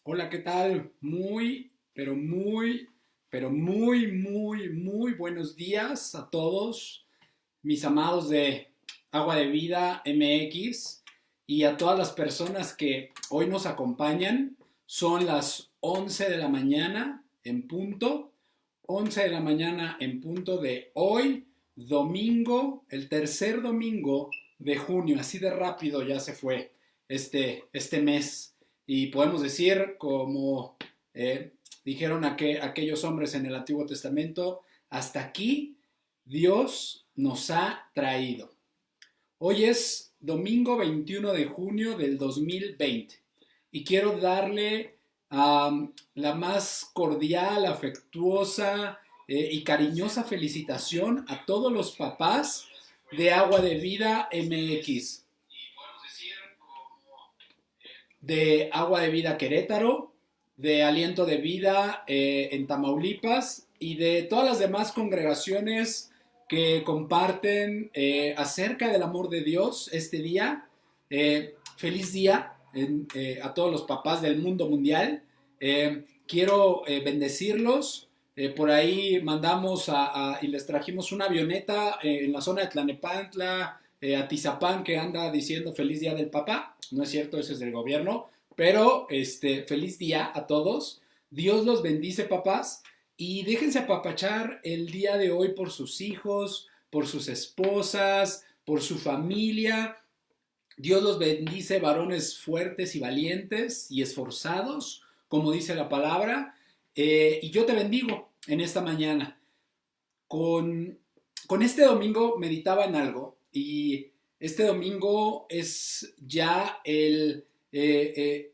Hola, ¿qué tal? Muy buenos días a todos, mis amados de Agua de Vida MX y a todas las personas que hoy nos acompañan. Son las 11 de la mañana en punto, 11 de la mañana en punto de hoy, domingo, el tercer domingo de junio. Así de rápido ya se fue este mes. Y podemos decir, como dijeron aquellos hombres en el Antiguo Testamento, hasta aquí Dios nos ha traído. Hoy es domingo 21 de junio del 2020 y quiero darle la más cordial, afectuosa y cariñosa felicitación a todos los papás de Agua de Vida MX, de Agua de Vida Querétaro, de Aliento de Vida en Tamaulipas y de todas las demás congregaciones que comparten acerca del amor de Dios este día. Feliz día a todos los papás del mundo mundial. Quiero bendecirlos. Por ahí mandamos y les trajimos una avioneta en la zona de Tlanepantla, Atizapán, que anda diciendo feliz día del papá. No es cierto, ese es del gobierno. Pero feliz día a todos. Dios los bendice, papás. Y déjense apapachar el día de hoy por sus hijos, por sus esposas, por su familia. Dios los bendice, varones fuertes y valientes y esforzados, como dice la palabra. Y yo te bendigo en esta mañana. Con, con este domingo meditaba en algo y este domingo es ya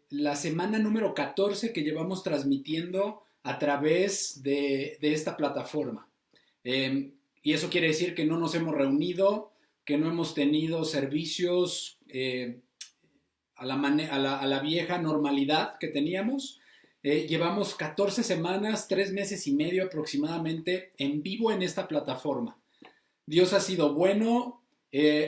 la semana número 14 que llevamos transmitiendo a través de esta plataforma. Y eso quiere decir que no nos hemos reunido, que no hemos tenido servicios a la vieja normalidad que teníamos. Llevamos 14 semanas, 3 meses y medio aproximadamente en vivo en esta plataforma. Dios ha sido bueno,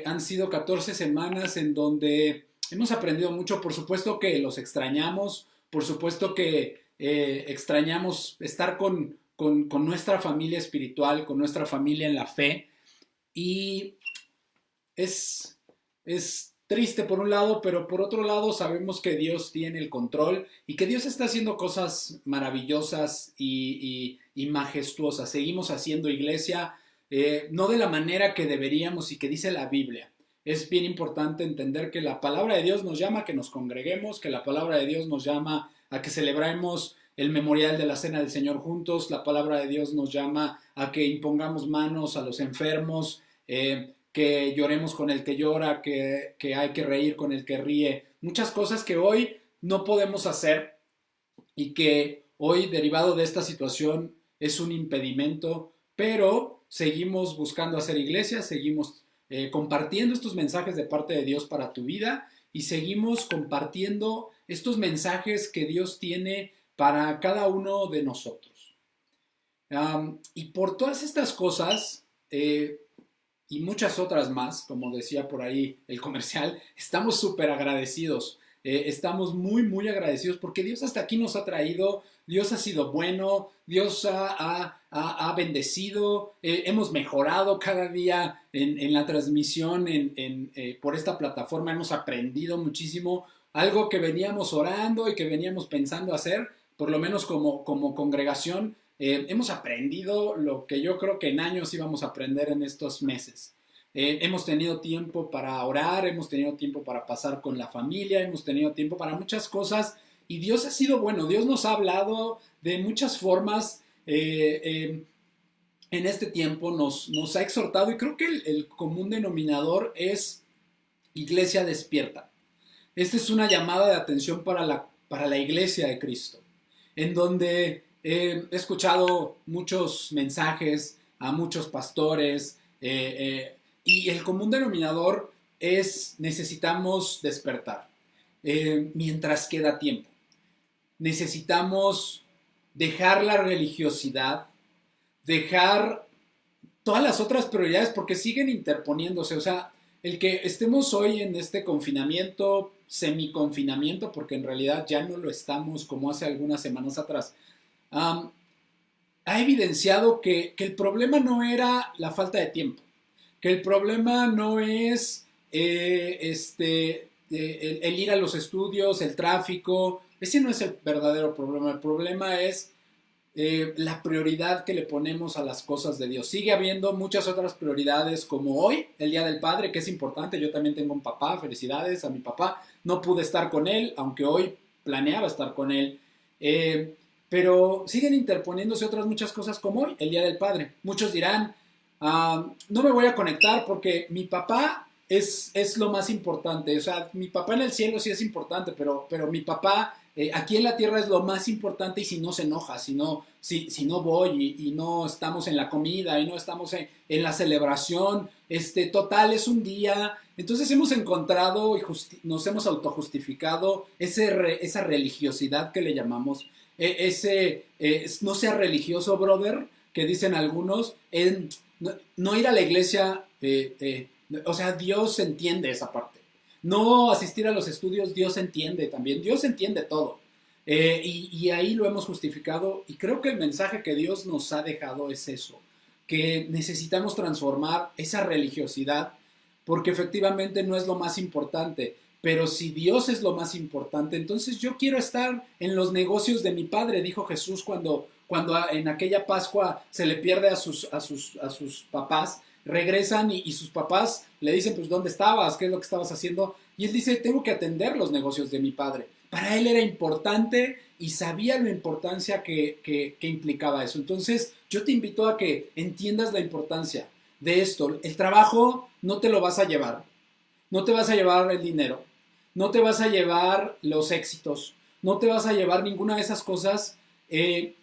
han sido 14 semanas en donde hemos aprendido mucho. Por supuesto que los extrañamos, por supuesto que extrañamos estar con nuestra familia espiritual, con nuestra familia en la fe. Y es triste por un lado, pero por otro lado sabemos que Dios tiene el control y que Dios está haciendo cosas maravillosas y majestuosas. Seguimos haciendo iglesia, no de la manera que deberíamos y que dice la Biblia. Es bien importante entender que la palabra de Dios nos llama a que nos congreguemos, que la palabra de Dios nos llama a que celebremos el memorial de la Cena del Señor juntos. La palabra de Dios nos llama a que impongamos manos a los enfermos, que lloremos con el que llora, que hay que reír con el que ríe. Muchas cosas que hoy no podemos hacer y que hoy, derivado de esta situación, es un impedimento, pero seguimos buscando hacer iglesia, seguimos compartiendo estos mensajes de parte de Dios para tu vida y seguimos compartiendo estos mensajes que Dios tiene para cada uno de nosotros. Y por todas estas cosas, y muchas otras más, como decía por ahí el comercial, estamos súper agradecidos. Estamos muy agradecidos porque Dios hasta aquí nos ha traído, Dios ha sido bueno, Dios ha bendecido, hemos mejorado cada día en la transmisión por esta plataforma, hemos aprendido muchísimo, algo que veníamos orando y que veníamos pensando hacer, por lo menos como congregación. Hemos aprendido lo que yo creo que en años íbamos a aprender en estos meses. Hemos tenido tiempo para orar, hemos tenido tiempo para pasar con la familia, hemos tenido tiempo para muchas cosas y Dios ha sido bueno. Dios nos ha hablado de muchas formas en este tiempo, nos ha exhortado y creo que el común denominador es iglesia despierta. Esta es una llamada de atención para la iglesia de Cristo, en donde he escuchado muchos mensajes a muchos pastores y el común denominador es necesitamos despertar mientras queda tiempo. Necesitamos dejar la religiosidad, dejar todas las otras prioridades porque siguen interponiéndose. O sea, el que estemos hoy en este confinamiento semi-confinamiento, porque en realidad ya no lo estamos como hace algunas semanas atrás, ha evidenciado que el problema no era la falta de tiempo, que el problema no es el ir a los estudios, el tráfico. Ese no es el verdadero problema. El problema es la prioridad que le ponemos a las cosas de Dios. Sigue habiendo muchas otras prioridades, como hoy, el Día del Padre, que es importante. Yo también tengo un papá, felicidades a mi papá. No pude estar con él, aunque hoy planeaba estar con él. Pero siguen interponiéndose otras muchas cosas como hoy, el Día del Padre. Muchos dirán, no me voy a conectar porque mi papá es lo más importante. O sea, mi papá en el cielo sí es importante, pero mi papá aquí en la tierra es lo más importante, y si no se enoja, si no voy y no estamos en la comida y no estamos en la celebración, total, es un día. Entonces hemos encontrado y nos hemos autojustificado esa religiosidad que le llamamos, no sea religioso, brother, que dicen algunos, no ir a la iglesia, o sea, Dios entiende esa parte. No asistir a los estudios, Dios entiende también, Dios entiende todo. Y ahí lo hemos justificado, y creo que el mensaje que Dios nos ha dejado es eso, que necesitamos transformar esa religiosidad, porque efectivamente no es lo más importante. Pero si Dios es lo más importante, entonces yo quiero estar en los negocios de mi Padre, dijo Jesús cuando en aquella Pascua se le pierde a sus papás. Regresan y sus papás le dicen, pues, ¿dónde estabas? ¿Qué es lo que estabas haciendo? Y él dice, tengo que atender los negocios de mi padre. Para él era importante y sabía la importancia que implicaba eso. Entonces, yo te invito a que entiendas la importancia de esto. El trabajo no te lo vas a llevar. No te vas a llevar el dinero. No te vas a llevar los éxitos. No te vas a llevar ninguna de esas cosas. Te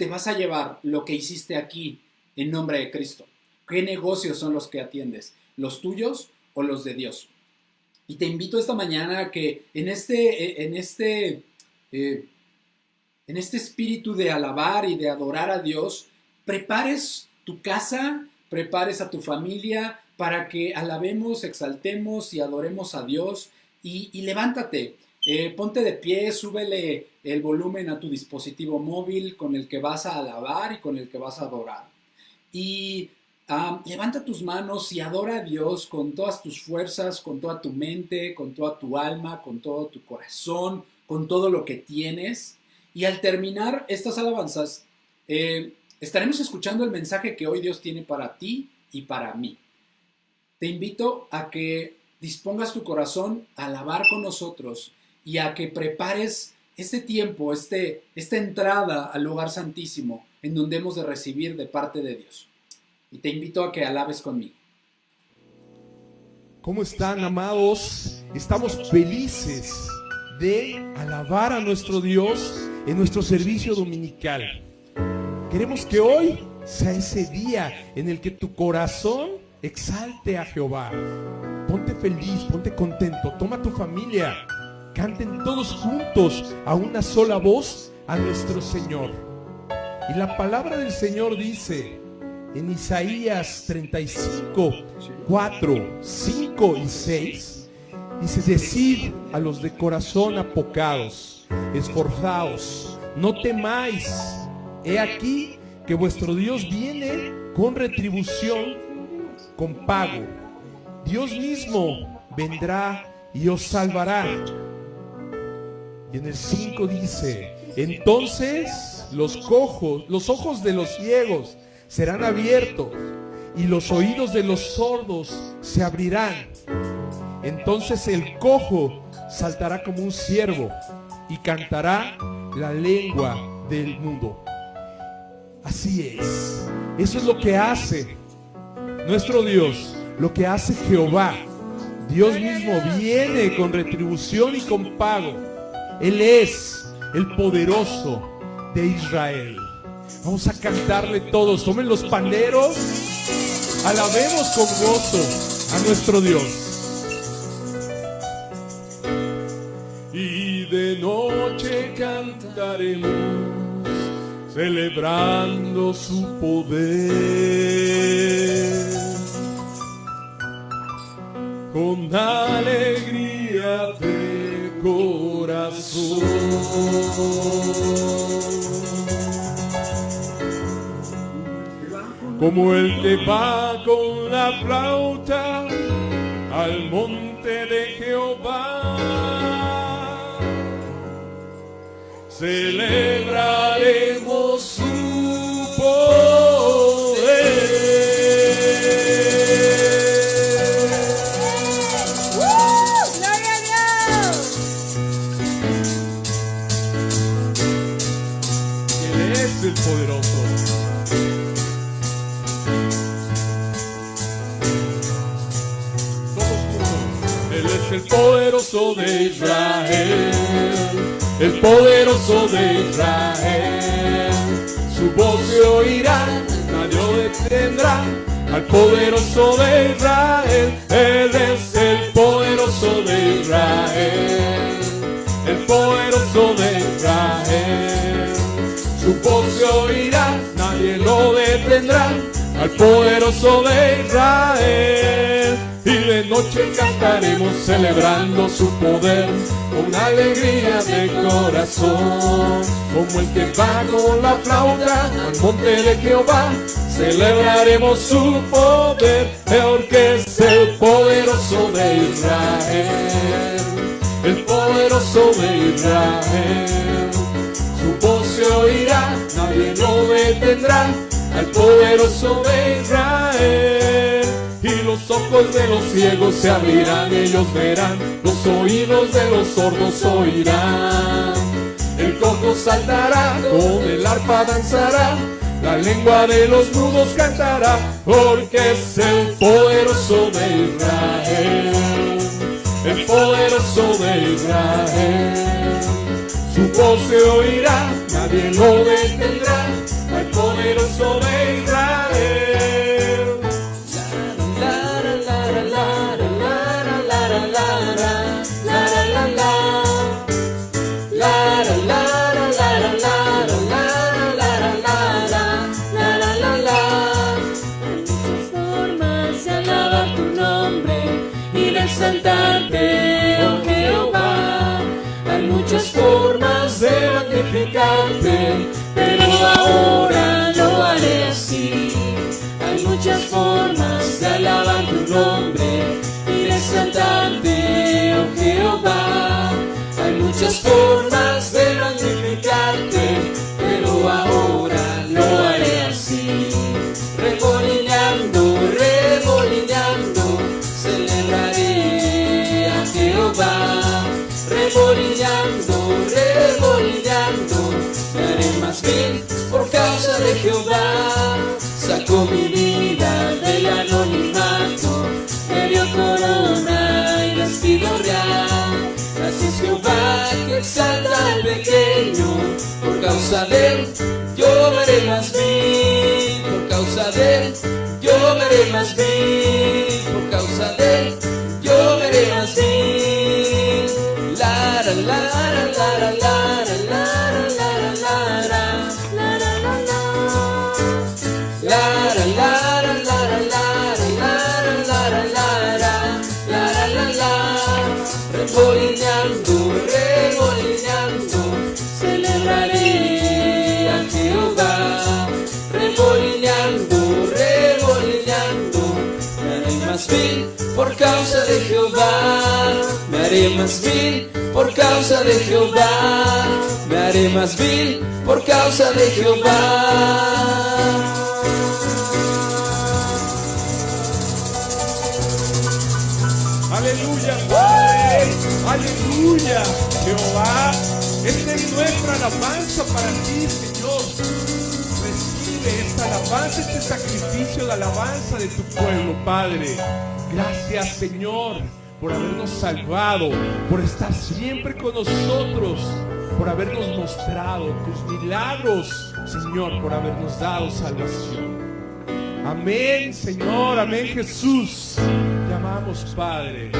vas a llevar lo que hiciste aquí en nombre de Cristo. ¿Qué negocios son los que atiendes? ¿Los tuyos o los de Dios? Y te invito esta mañana a que en este espíritu de alabar y de adorar a Dios, prepares tu casa, prepares a tu familia para que alabemos, exaltemos y adoremos a Dios. Y levántate, ponte de pie, súbele el volumen a tu dispositivo móvil con el que vas a alabar y con el que vas a adorar. Y levanta tus manos y adora a Dios con todas tus fuerzas, con toda tu mente, con toda tu alma, con todo tu corazón, con todo lo que tienes. Y al terminar estas alabanzas, estaremos escuchando el mensaje que hoy Dios tiene para ti y para mí. Te invito a que dispongas tu corazón a alabar con nosotros y a que prepares este tiempo, esta entrada al lugar santísimo en donde hemos de recibir de parte de Dios. Y te invito a que alabes conmigo. ¿Cómo están, amados? Estamos felices de alabar a nuestro Dios en nuestro servicio dominical. Queremos que hoy sea ese día en el que tu corazón exalte a Jehová. Ponte feliz, ponte contento, toma tu familia, canten todos juntos a una sola voz a nuestro Señor. Y la palabra del Señor dice en Isaías 35, 4, 5 y 6, dice: decid a los de corazón apocados, esforzaos, no temáis, he aquí que vuestro Dios viene con retribución, con pago. Dios mismo vendrá y os salvará. Y en el 5 dice: entonces los ojos de los ciegos serán abiertos y los oídos de los sordos se abrirán. Entonces el cojo saltará como un ciervo y cantará la lengua del mudo. Así es. Eso es lo que hace nuestro Dios, lo que hace Jehová. Dios mismo viene con retribución y con pago. Él es el poderoso de Israel. Vamos a cantarle todos. Tomen los panderos. Alabemos con gozo a nuestro Dios. Y de noche cantaremos, celebrando su poder. Con alegría pura de corazón. Como el que va con la flauta al monte de Jehová, celebraremos su poder. ¡Gloria a Dios! Él es el poderoso. Él es el poderoso de Israel, el poderoso de Israel. Su voz se oirá, nadie lo detendrá. Al poderoso de Israel, Él es el poderoso de Israel, el poderoso de Israel. Su voz se oirá, nadie lo detendrá. Al poderoso de Israel. Y de noche cantaremos celebrando su poder con alegría de corazón. Como el que va con la flauta al monte de Jehová, celebraremos su poder, porque es el poderoso de Israel, el poderoso de Israel. Su voz se oirá, nadie lo detendrá. Al poderoso de Israel. Y los ojos de los ciegos se abrirán, ellos verán, los oídos de los sordos oirán. El cojo saltará, con el arpa danzará, la lengua de los mudos cantará, porque es el poderoso de Israel, el poderoso de Israel. Su voz se oirá, nadie lo detendrá, al poderoso de Israel. Formas de alabar tu nombre y de exaltarte, oh Jehová. Hay muchas formas de magnificarte, pero ahora lo haré así. Hay muchas formas de alabar tu nombre y de exaltarte, oh Jehová. Hay muchas formas de magnificarte, pero ahora lo haré así. Remolineando, remolineando, celebraré a Jehová. Remolineando, remolineando, me haré más vil por causa de Jehová. Sacó mi vida del anonimato, me dio corona y vestido real. Así es Jehová que exalta al pequeño, por causa de él yo me haré más vil. Por causa de él yo me haré más vil. Por causa de él yo me haré más vil. La la la la la la la la la la la la la. La la la la la la la la la la. Remolineando, remolineando, celebraré a Jehová. Remolineando, remolineando, me haré más vil por causa de Jehová. Me haré más vil por causa de Jehová. Me haré más vil por causa de Jehová. Aleluya, Padre, aleluya, Jehová. Esta es nuestra alabanza para ti, Señor. Recibe esta alabanza, este sacrificio de alabanza de tu pueblo, Padre. Gracias, Señor, por habernos salvado, por estar siempre con nosotros, por habernos mostrado tus milagros, Señor, por habernos dado salvación. Amén, Señor, amén, Jesús. Te amamos, Padre.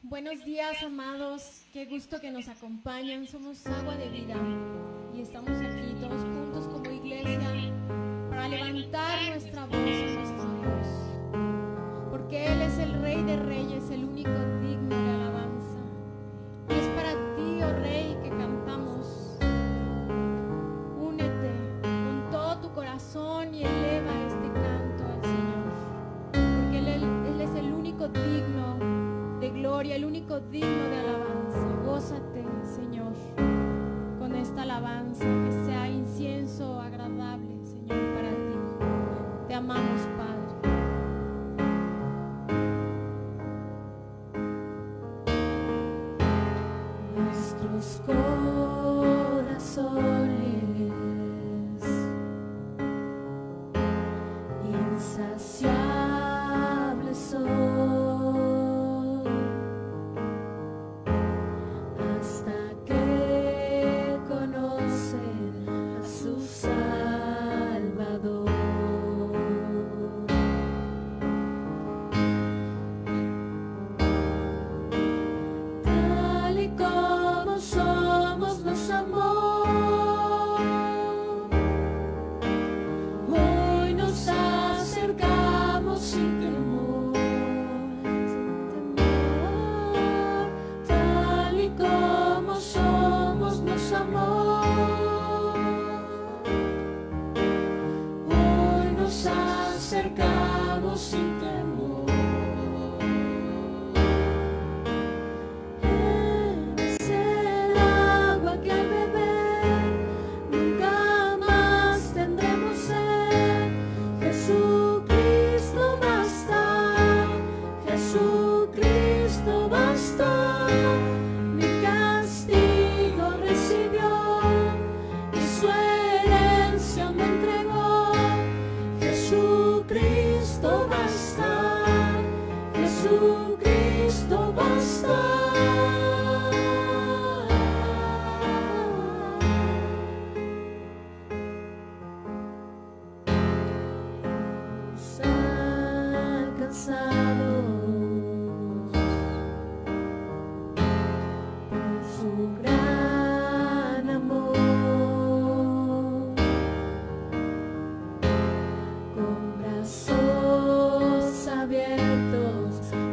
Buenos días, amados. Qué gusto que nos acompañan. Somos Agua de Vida y estamos aquí todos juntos como iglesia para levantar Rey de Reyes, el único digno de alabanza. Y es para ti, oh Rey, que cantamos. Únete con todo tu corazón y eleva este canto al Señor, porque Él es el único digno de gloria, el único digno de alabanza. Gózate, Señor, con esta alabanza, que sea incienso agradable, Señor, para ti. Te amamos, Padre. Nuestros corazones insaciables son hasta que conocen a su Salvador. Tal y como somos nos amó, hoy nos acercamos sin temor, tal y como somos nos amó, hoy nos acercamos sin temor. Es el agua que al beber nunca más tendremos sed. Jesucristo basta, Jesucristo basta. Mi castigo recibió y su herencia me entregó. Jesucristo basta, Jesucristo basta. Hemos alcanzado por su gran amor, con brazos abiertos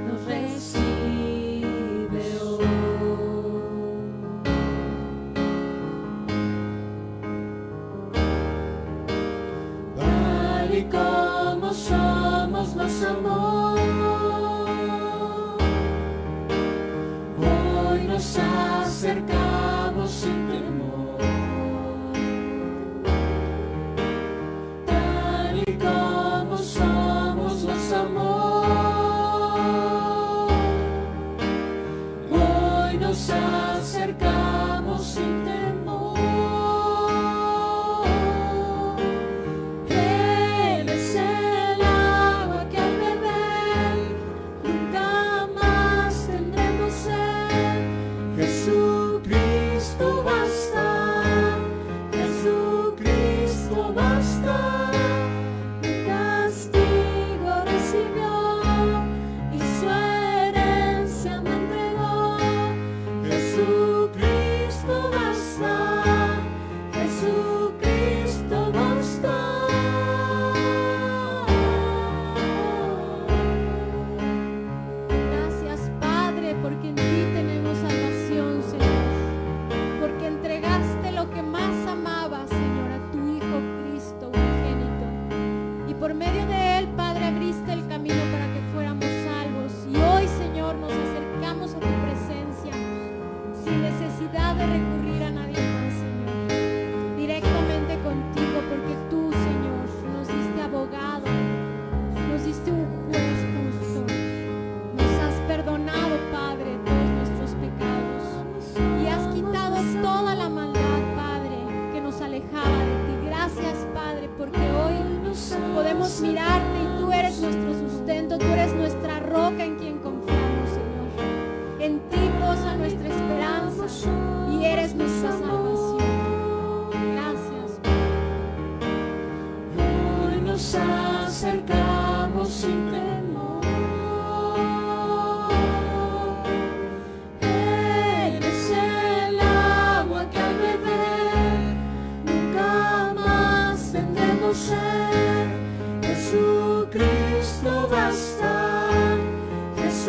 nos recibe hoy. Tal y como somos nos amó, hoy nos acercamos sin temor. Tal y como somos nos amó, hoy nos acercamos sin temor. Él es el agua que al beber nunca más tendremos sed. Jesucristo basta, Jesucristo basta. Mi castigo recibió y su herencia me entregó. Jesucristo basta, Jesucristo basta. Gracias, Padre, porque en ti tenemos salvación, Señor, porque entregaste lo que más amabas, Señor, a tu Hijo Cristo unigénito, y por medio de él, Padre, abriste el camino para que fuéramos salvos. Y hoy, Señor, nos acercamos a tu presencia sin necesidad de recurrir a nadie más, Señor, directamente contigo, porque tú, Señor, nos diste abogado, nos diste un juez justo, nos has perdonado, Padre, todos nuestros pecados y has quitado toda la maldad, Padre, que nos alejaba de ti. Gracias, Padre, porque hoy podemos mirarte y tú eres nuestro sustento, tú eres nuestra roca en quien confiamos, Señor. En ti posa nuestra esperanza y eres nuestra salvación. Gracias, Padre. Hoy nos acercamos sin temor. Él es el agua que al beber nunca más tendremos sed. Jesucristo basta, Jesucristo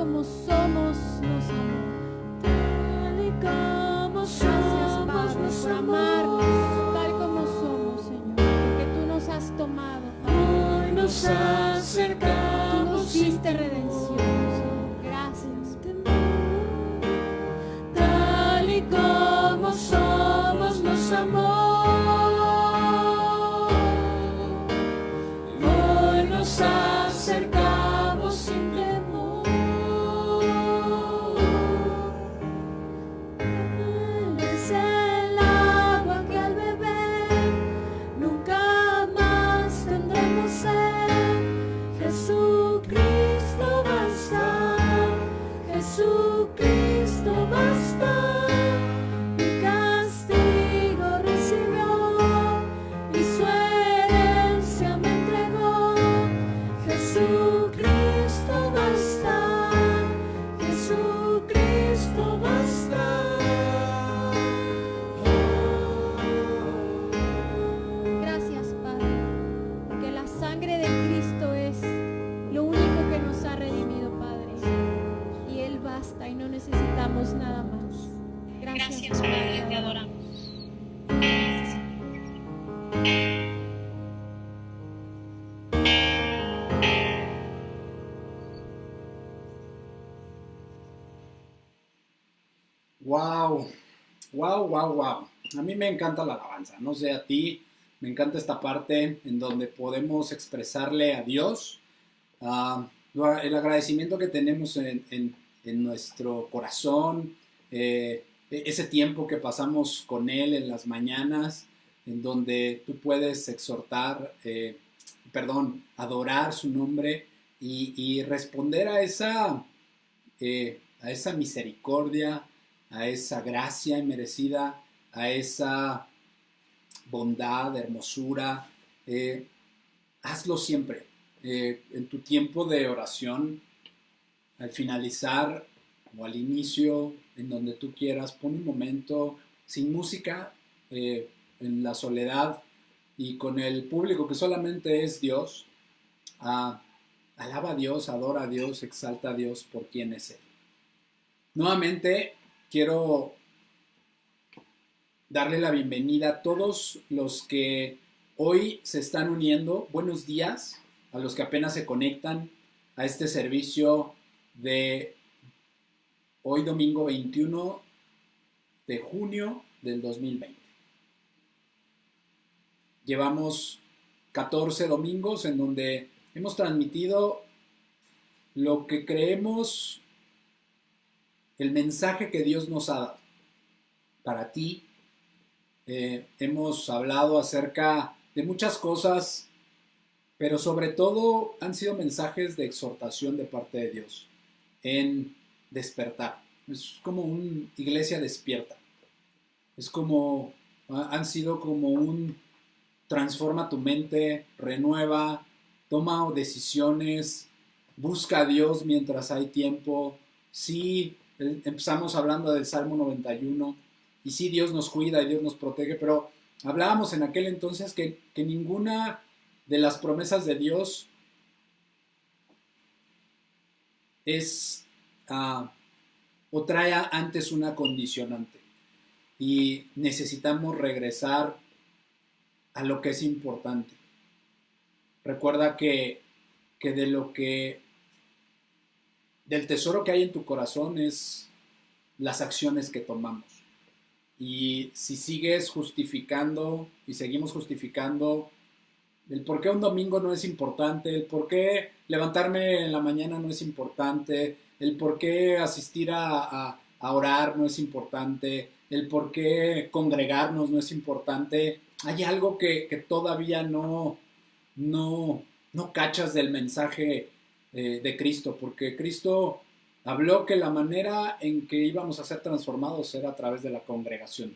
como somos nos amó. Tal y como Gracias, somos Padre, nos por amó. amarnos tal como somos, Señor, porque tú nos has tomado, Padre. Hoy nos Tú acercamos nos sin diste temor. redención, Señor. Gracias. Tal y como somos nos amó. Hoy nos acercamos sin temor. Él es el agua que al beber nunca más tendremos sed. Jesucristo basta, Jesucristo basta. Mi castigo recibió y su herencia me entregó. Jesucristo basta, Jesucristo basta. Gracias, Padre, porque la sangre de Cristo es lo único que nos ha redimido, Padre. Y Él basta y no necesitamos nada más. Gracias, Padre, te adoramos. Wow, wow, wow, wow. A mí me encanta la alabanza, no sé a ti, me encanta esta parte en donde podemos expresarle a Dios el agradecimiento que tenemos en nuestro corazón, ese tiempo que pasamos con Él en las mañanas, en donde tú puedes adorar su nombre y responder a esa misericordia, a esa gracia inmerecida, a esa bondad, hermosura. Hazlo siempre. En tu tiempo de oración, al finalizar o al inicio, en donde tú quieras, pon un momento sin música, en la soledad y con el público que solamente es Dios. Alaba a Dios, adora a Dios, exalta a Dios por quien es Él. Nuevamente, quiero darle la bienvenida a todos los que hoy se están uniendo. Buenos días a los que apenas se conectan a este servicio de hoy domingo 21 de junio del 2020. Llevamos 14 domingos en donde hemos transmitido lo que creemos, el mensaje que Dios nos ha dado para ti. Hemos hablado acerca de muchas cosas, pero sobre todo han sido mensajes de exhortación de parte de Dios en despertar. Es como una iglesia despierta. Es como, han sido como un transforma tu mente, renueva, toma decisiones, busca a Dios mientras hay tiempo. Sí, empezamos hablando del Salmo 91, y sí, Dios nos cuida y Dios nos protege, pero hablábamos en aquel entonces que ninguna de las promesas de Dios es o trae antes una condicionante, y necesitamos regresar a lo que es importante. Recuerda que del tesoro que hay en tu corazón es las acciones que tomamos. Y si sigues justificando y seguimos justificando el por qué un domingo no es importante, el por qué levantarme en la mañana no es importante, el por qué asistir a orar no es importante, el por qué congregarnos no es importante, hay algo que todavía no cachas del mensaje de Cristo, porque Cristo habló que la manera en que íbamos a ser transformados era a través de la congregación,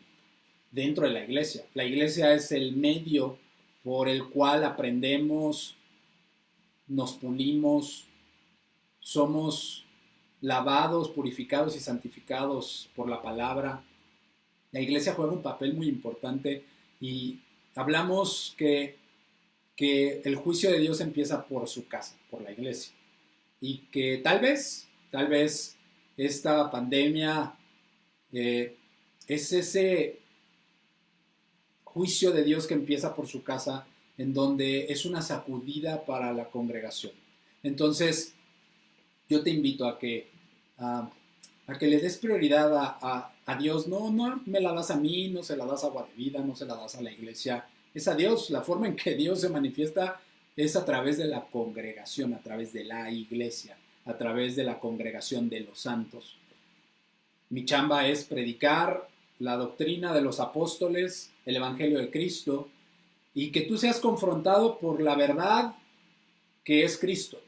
dentro de la iglesia. La iglesia es el medio por el cual aprendemos, nos pulimos, somos lavados, purificados y santificados por la palabra. La iglesia juega un papel muy importante, y hablamos que el juicio de Dios empieza por su casa, por la iglesia, y que tal vez Tal vez esta pandemia es ese juicio de Dios que empieza por su casa, en donde es una sacudida para la congregación. Entonces, yo te invito a que le des prioridad a Dios. No me la das a mí, no se la das a Agua de Vida, no se la das a la iglesia. Es a Dios. La forma en que Dios se manifiesta es a través de la congregación, a través de la iglesia, a través de la congregación de los santos. Mi chamba es predicar la doctrina de los apóstoles, el evangelio de Cristo, y que tú seas confrontado por la verdad que es Cristo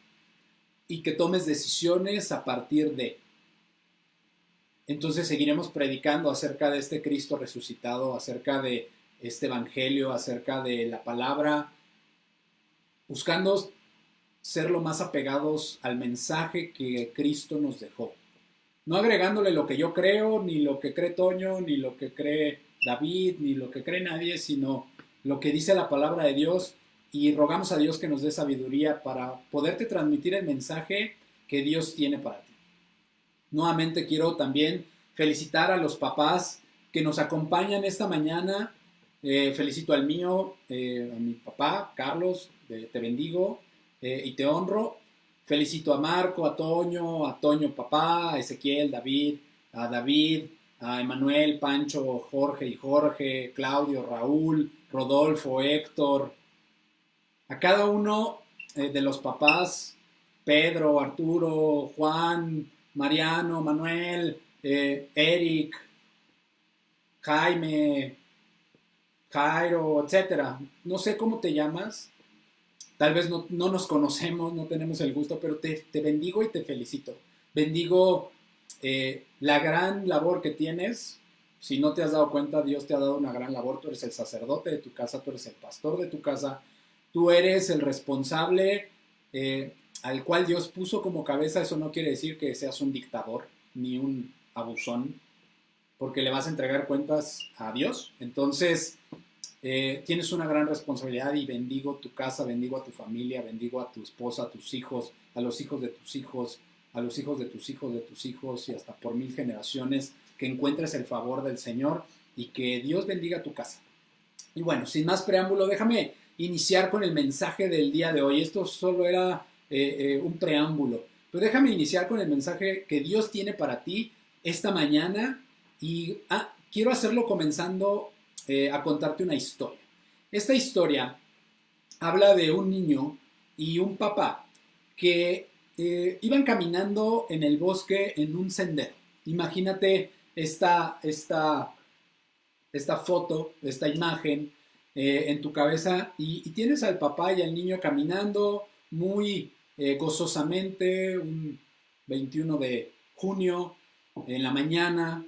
y que tomes decisiones a partir de. Entonces seguiremos predicando acerca de este Cristo resucitado, acerca de este evangelio, acerca de la palabra, buscando ser lo más apegados al mensaje que Cristo nos dejó. No agregándole lo que yo creo, ni lo que cree Toño, ni lo que cree David, ni lo que cree nadie, sino lo que dice la palabra de Dios, y rogamos a Dios que nos dé sabiduría para poderte transmitir el mensaje que Dios tiene para ti. Nuevamente quiero también felicitar a los papás que nos acompañan esta mañana. Felicito al mío, a mi papá, Carlos, te bendigo y te honro. Felicito a Marco, a Toño papá, a Ezequiel, a David, a Emanuel, Pancho, Jorge y Jorge, Claudio, Raúl, Rodolfo, Héctor, a cada uno de los papás, Pedro, Arturo, Juan, Mariano, Manuel, Eric, Jaime, Jairo, etcétera. No sé cómo te llamas. Tal vez no nos conocemos, no tenemos el gusto, pero te bendigo y te felicito. Bendigo la gran labor que tienes. Si no te has dado cuenta, Dios te ha dado una gran labor. Tú eres el sacerdote de tu casa, tú eres el pastor de tu casa, tú eres el responsable al cual Dios puso como cabeza. Eso no quiere decir que seas un dictador ni un abusón, porque le vas a entregar cuentas a Dios. Entonces, tienes una gran responsabilidad y bendigo tu casa, bendigo a tu familia, bendigo a tu esposa, a tus hijos, a los hijos de tus hijos, a los hijos de tus hijos de tus hijos y hasta por 1000 generaciones, que encuentres el favor del Señor y que Dios bendiga tu casa. Y bueno, sin más preámbulo, déjame iniciar con el mensaje del día de hoy. Esto solo era un preámbulo, pero déjame iniciar con el mensaje que Dios tiene para ti esta mañana y quiero hacerlo comenzando a contarte una historia. Esta historia habla de un niño y un papá que iban caminando en el bosque en un sendero. Imagínate esta foto, esta imagen en tu cabeza y tienes al papá y al niño caminando muy gozosamente un 21 de junio en la mañana,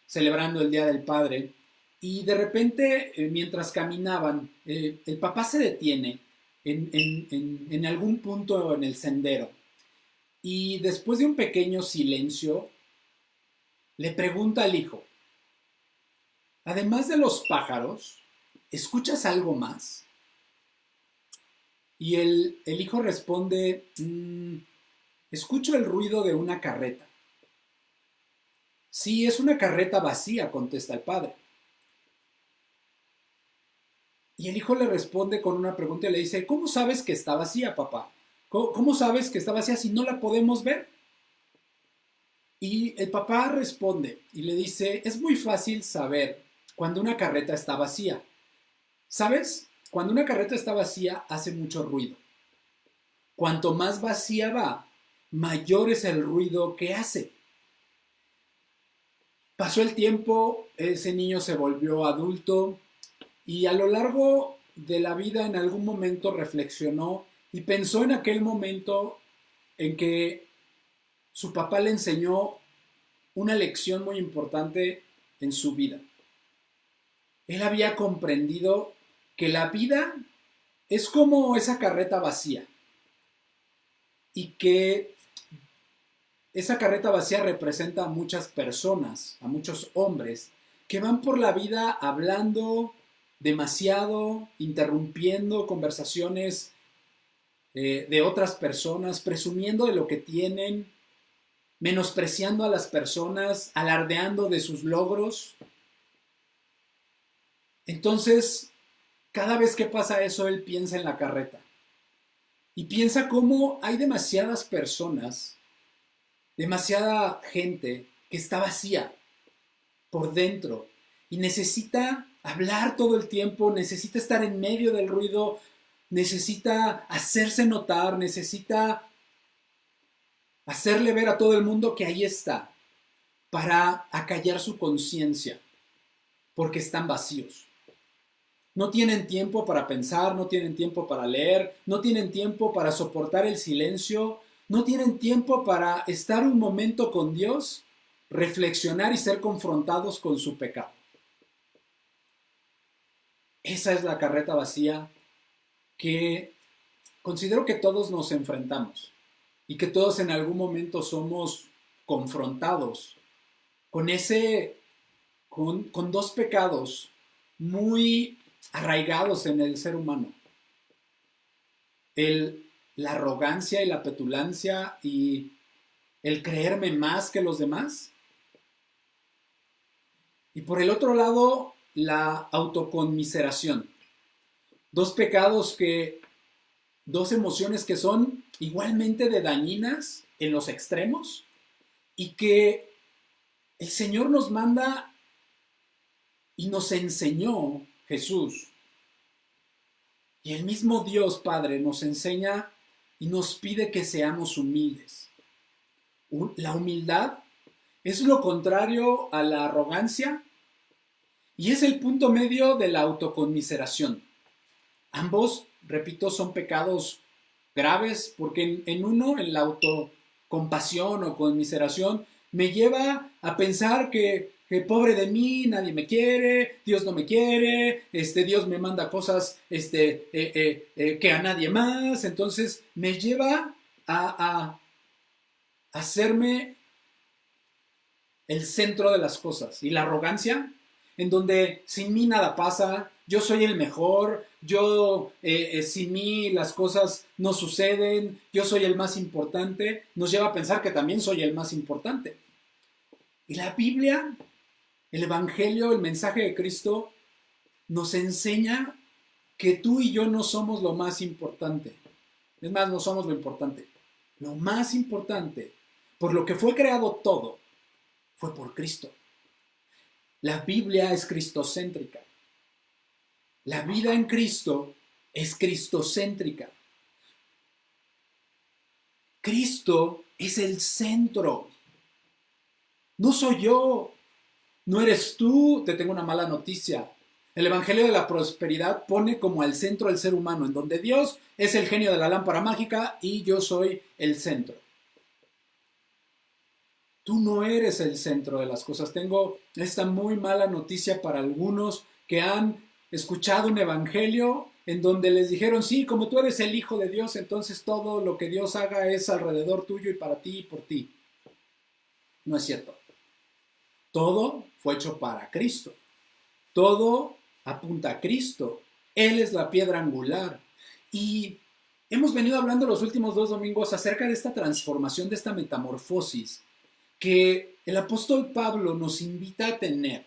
celebrando el Día del Padre. Y de repente, mientras caminaban, el papá se detiene en algún punto en el sendero. Y después de un pequeño silencio, le pregunta al hijo: además de los pájaros, ¿escuchas algo más? Y el hijo responde: escucho el ruido de una carreta. Sí, es una carreta vacía, contesta el padre. Y el hijo le responde con una pregunta y le dice: ¿cómo sabes que está vacía, papá? ¿Cómo sabes que está vacía si no la podemos ver? Y el papá responde y le dice: es muy fácil saber cuando una carreta está vacía. ¿Sabes? Cuando una carreta está vacía hace mucho ruido. Cuanto más vacía va, mayor es el ruido que hace. Pasó el tiempo, ese niño se volvió adulto y a lo largo de la vida en algún momento reflexionó y pensó en aquel momento en que su papá le enseñó una lección muy importante en su vida. Él había comprendido que la vida es como esa carreta vacía y que esa carreta vacía representa a muchas personas, a muchos hombres que van por la vida hablando demasiado, interrumpiendo conversaciones de otras personas, presumiendo de lo que tienen menospreciando a las personas, alardeando de sus logros. Entonces, cada vez que pasa eso, él piensa en la carreta. Y piensa cómo hay demasiadas personas, demasiada gente que está vacía por dentro y necesita hablar todo el tiempo, necesita estar en medio del ruido, necesita hacerse notar, necesita hacerle ver a todo el mundo que ahí está para acallar su conciencia, porque están vacíos. No tienen tiempo para pensar, no tienen tiempo para leer, no tienen tiempo para soportar el silencio, no tienen tiempo para estar un momento con Dios, reflexionar y ser confrontados con su pecado. Esa es la carreta vacía que considero que todos nos enfrentamos y que todos en algún momento somos confrontados con dos pecados muy arraigados en el ser humano. La arrogancia y la petulancia y el creerme más que los demás. Y por el otro lado, la autoconmiseración. Dos emociones que son igualmente de dañinas en los extremos y que el Señor nos manda y nos enseñó Jesús. Y el mismo Dios Padre nos enseña y nos pide que seamos humildes. La humildad es lo contrario a la arrogancia y es el punto medio de la autoconmiseración. Ambos, repito, son pecados graves porque en la autocompasión o conmiseración me lleva a pensar que pobre de mí, nadie me quiere, Dios no me quiere, Dios me manda cosas que a nadie más. Entonces me lleva a hacerme el centro de las cosas. Y la arrogancia, en donde sin mí nada pasa, yo soy el mejor, sin mí las cosas no suceden, yo soy el más importante, nos lleva a pensar que también soy el más importante. Y la Biblia, el Evangelio, el mensaje de Cristo, nos enseña que tú y yo no somos lo más importante. Es más, no somos lo importante. Lo más importante, por lo que fue creado todo, fue por Cristo. La Biblia es cristocéntrica. La vida en Cristo es cristocéntrica. Cristo es el centro. No soy yo, no eres tú. Te tengo una mala noticia. El Evangelio de la Prosperidad pone como al centro el ser humano, en donde Dios es el genio de la lámpara mágica y yo soy el centro. Tú no eres el centro de las cosas. Tengo esta muy mala noticia para algunos que han escuchado un evangelio en donde les dijeron, sí, como tú eres el Hijo de Dios, entonces todo lo que Dios haga es alrededor tuyo y para ti y por ti. No es cierto. Todo fue hecho para Cristo. Todo apunta a Cristo. Él es la piedra angular. Y hemos venido hablando los últimos 2 domingos acerca de esta transformación, de esta metamorfosis que el apóstol Pablo nos invita a tener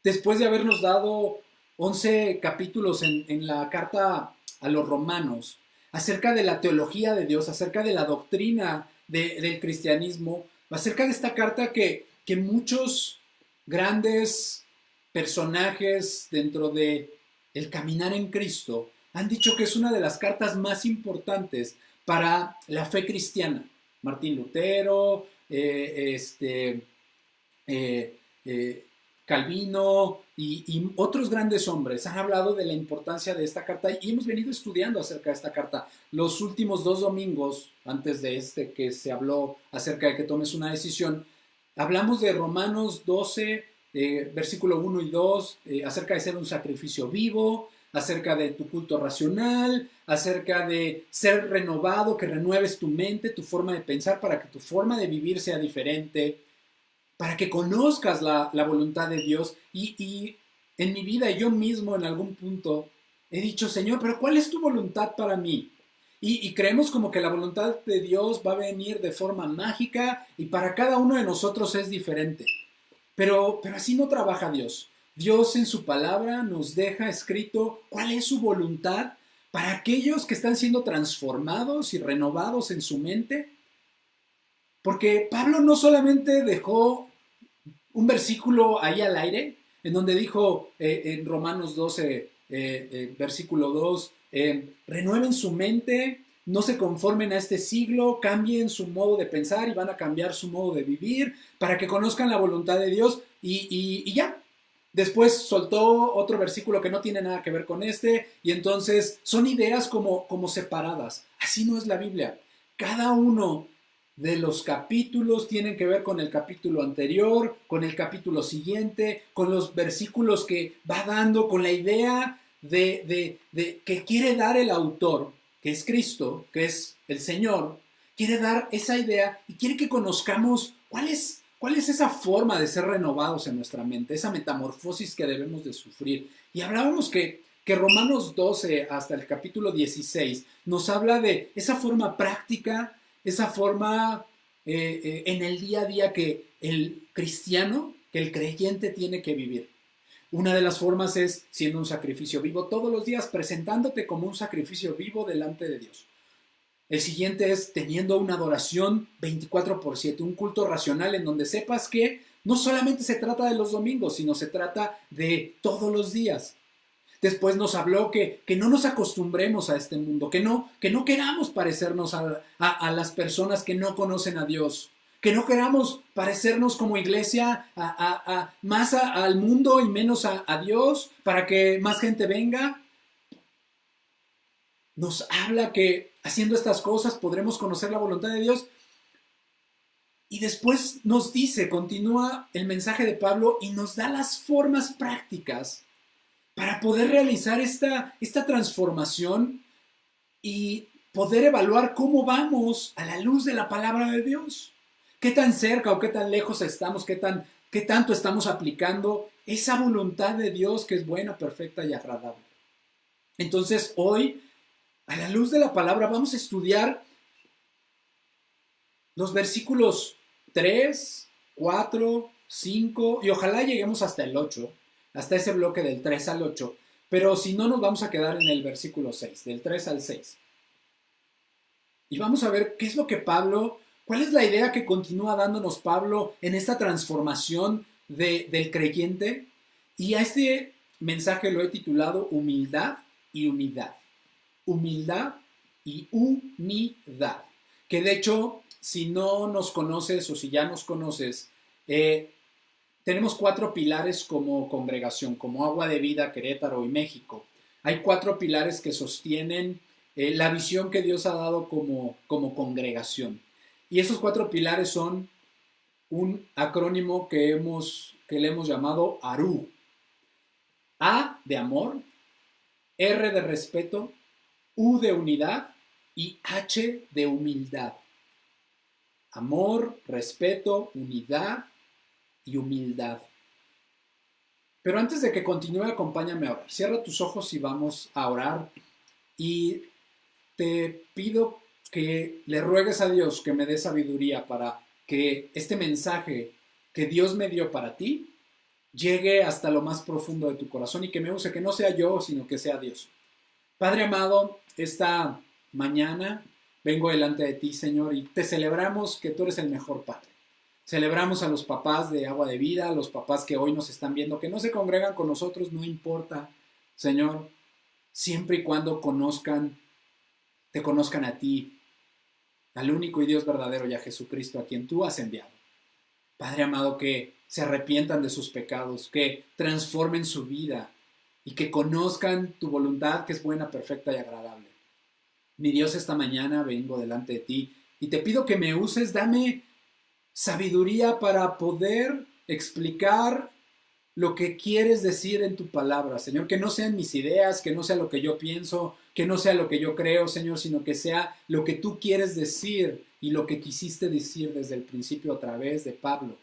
después de habernos dado 11 capítulos en la carta a los romanos acerca de la teología de Dios, acerca de la doctrina del cristianismo, acerca de esta carta que muchos grandes personajes dentro de el caminar en Cristo han dicho que es una de las cartas más importantes para la fe cristiana. Martín Lutero, Calvino y otros grandes hombres han hablado de la importancia de esta carta y hemos venido estudiando acerca de esta carta. Los últimos 2 domingos, antes de que se habló acerca de que tomes una decisión, hablamos de Romanos 12, versículo 1 y 2, acerca de ser un sacrificio vivo, acerca de tu culto racional, acerca de ser renovado, que renueves tu mente, tu forma de pensar para que tu forma de vivir sea diferente, para que conozcas la voluntad de Dios. Y en mi vida yo mismo en algún punto he dicho, Señor, pero ¿cuál es tu voluntad para mí? Y creemos como que la voluntad de Dios va a venir de forma mágica y para cada uno de nosotros es diferente. Pero así no trabaja Dios. Dios en su palabra nos deja escrito cuál es su voluntad para aquellos que están siendo transformados y renovados en su mente. Porque Pablo no solamente dejó un versículo ahí al aire, en donde dijo en Romanos 12, versículo 2, renueven su mente, no se conformen a este siglo, cambien su modo de pensar y van a cambiar su modo de vivir para que conozcan la voluntad de Dios y ya. Después soltó otro versículo que no tiene nada que ver con este y entonces son ideas como separadas. Así no es la Biblia. Cada uno de los capítulos tienen que ver con el capítulo anterior, con el capítulo siguiente, con los versículos que va dando, con la idea de que quiere dar el autor, que es Cristo, que es el Señor, quiere dar esa idea y quiere que conozcamos cuál es esa forma de ser renovados en nuestra mente, esa metamorfosis que debemos de sufrir. Y hablábamos que Romanos 12 hasta el capítulo 16 nos habla de esa forma práctica, esa forma en el día a día que el cristiano, que el creyente tiene que vivir. Una de las formas es siendo un sacrificio vivo todos los días, presentándote como un sacrificio vivo delante de Dios. El siguiente es teniendo una adoración 24/7, un culto racional en donde sepas que no solamente se trata de los domingos, sino se trata de todos los días. Después nos habló que no nos acostumbremos a este mundo, que no queramos parecernos a las personas que no conocen a Dios, que no queramos parecernos como iglesia más al mundo y menos a Dios para que más gente venga. Nos habla que haciendo estas cosas podremos conocer la voluntad de Dios. Y después nos dice, continúa el mensaje de Pablo y nos da las formas prácticas para poder realizar esta transformación y poder evaluar cómo vamos a la luz de la palabra de Dios. Qué tan cerca o qué tan lejos estamos, qué tanto estamos aplicando esa voluntad de Dios que es buena, perfecta y agradable. Entonces hoy, a la luz de la palabra, vamos a estudiar los versículos 3, 4, 5 y ojalá lleguemos hasta el 8, hasta ese bloque del 3 al 8, pero si no nos vamos a quedar en el versículo 6, del 3 al 6. Y vamos a ver qué es lo que cuál es la idea que continúa dándonos Pablo en esta transformación del creyente. Y a este mensaje lo he titulado Humildad y Unidad. Humildad y unidad. Que de hecho, si no nos conoces o si ya nos conoces, tenemos 4 pilares como congregación, como Agua de Vida, Querétaro y México. Hay 4 pilares que sostienen la visión que Dios ha dado como congregación. Y esos 4 pilares son un acrónimo que le hemos llamado ARU. A de amor, R de respeto, U de unidad y H de humildad. Amor, respeto, unidad y humildad. Pero antes de que continúe, acompáñame a orar. Cierra tus ojos y vamos a orar. Y te pido que le ruegues a Dios que me dé sabiduría para que este mensaje que Dios me dio para ti llegue hasta lo más profundo de tu corazón y que me use, que no sea yo, sino que sea Dios. Padre amado, esta mañana vengo delante de ti, Señor, y te celebramos que tú eres el mejor Padre. Celebramos a los papás de Agua de Vida, a los papás que hoy nos están viendo, que no se congregan con nosotros, no importa, Señor, siempre y cuando te conozcan a ti, al único y Dios verdadero y a Jesucristo, a quien tú has enviado. Padre amado, que se arrepientan de sus pecados, que transformen su vida y que conozcan tu voluntad que es buena, perfecta y agradable. Mi Dios, esta mañana vengo delante de ti y te pido que me uses, dame sabiduría para poder explicar lo que quieres decir en tu palabra, Señor, que no sean mis ideas, que no sea lo que yo pienso, que no sea lo que yo creo, Señor, sino que sea lo que tú quieres decir y lo que quisiste decir desde el principio a través de Pablo.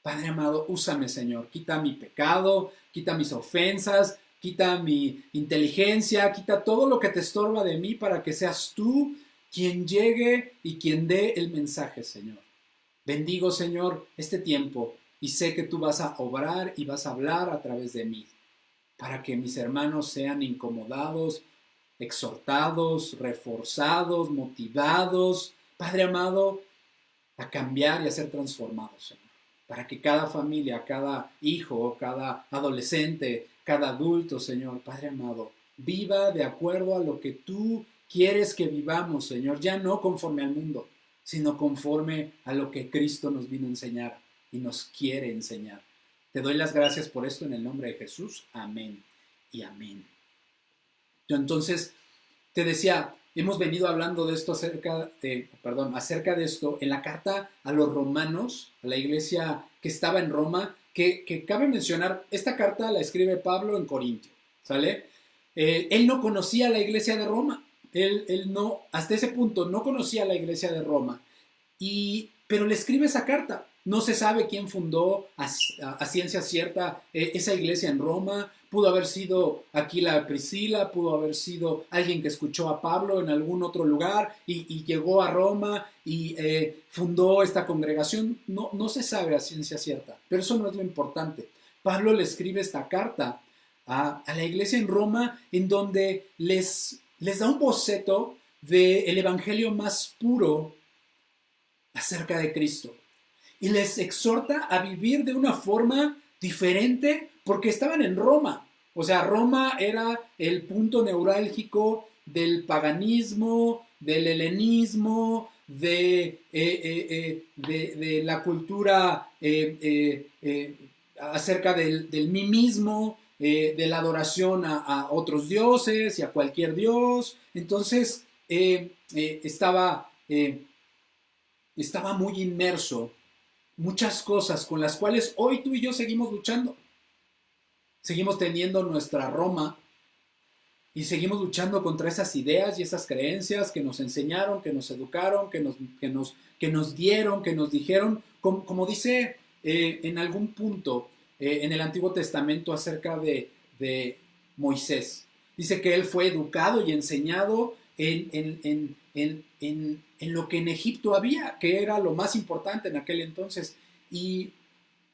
Padre amado, úsame, Señor, quita mi pecado, quita mis ofensas, quita mi inteligencia, quita todo lo que te estorba de mí para que seas tú quien llegue y quien dé el mensaje, Señor. Bendigo, Señor, este tiempo y sé que tú vas a obrar y vas a hablar a través de mí para que mis hermanos sean incomodados, exhortados, reforzados, motivados, Padre amado, a cambiar y a ser transformados, Señor. Para que cada familia, cada hijo, cada adolescente, cada adulto, Señor, Padre amado, viva de acuerdo a lo que tú quieres que vivamos, Señor, ya no conforme al mundo, sino conforme a lo que Cristo nos vino a enseñar y nos quiere enseñar. Te doy las gracias por esto en el nombre de Jesús. Amén y amén. Yo entonces te decía, hemos venido hablando de esto acerca de esto en la carta a los romanos, a la iglesia que estaba en Roma, que cabe mencionar, esta carta la escribe Pablo en Corintio, ¿sale? Él no conocía la iglesia de Roma, él no, hasta ese punto no conocía la iglesia de Roma, pero le escribe esa carta. No se sabe quién fundó a ciencia cierta esa iglesia en Roma. Pudo haber sido Aquila de Priscila, pudo haber sido alguien que escuchó a Pablo en algún otro lugar y llegó a Roma y fundó esta congregación. No se sabe a ciencia cierta, pero eso no es lo importante. Pablo le escribe esta carta a la iglesia en Roma en donde les da un boceto del evangelio más puro acerca de Cristo. Y les exhorta a vivir de una forma diferente porque estaban en Roma. O sea, Roma era el punto neurálgico del paganismo, del helenismo, de la cultura acerca del mí mismo, de la adoración a otros dioses y a cualquier dios. Entonces, estaba muy inmerso. Muchas cosas con las cuales hoy tú y yo seguimos luchando. Seguimos teniendo nuestra Roma y seguimos luchando contra esas ideas y esas creencias que nos enseñaron, que nos educaron, que nos dieron, que nos dijeron, como dice en algún punto en el Antiguo Testamento acerca de Moisés. Dice que él fue educado y enseñado en lo que en Egipto había, que era lo más importante en aquel entonces. Y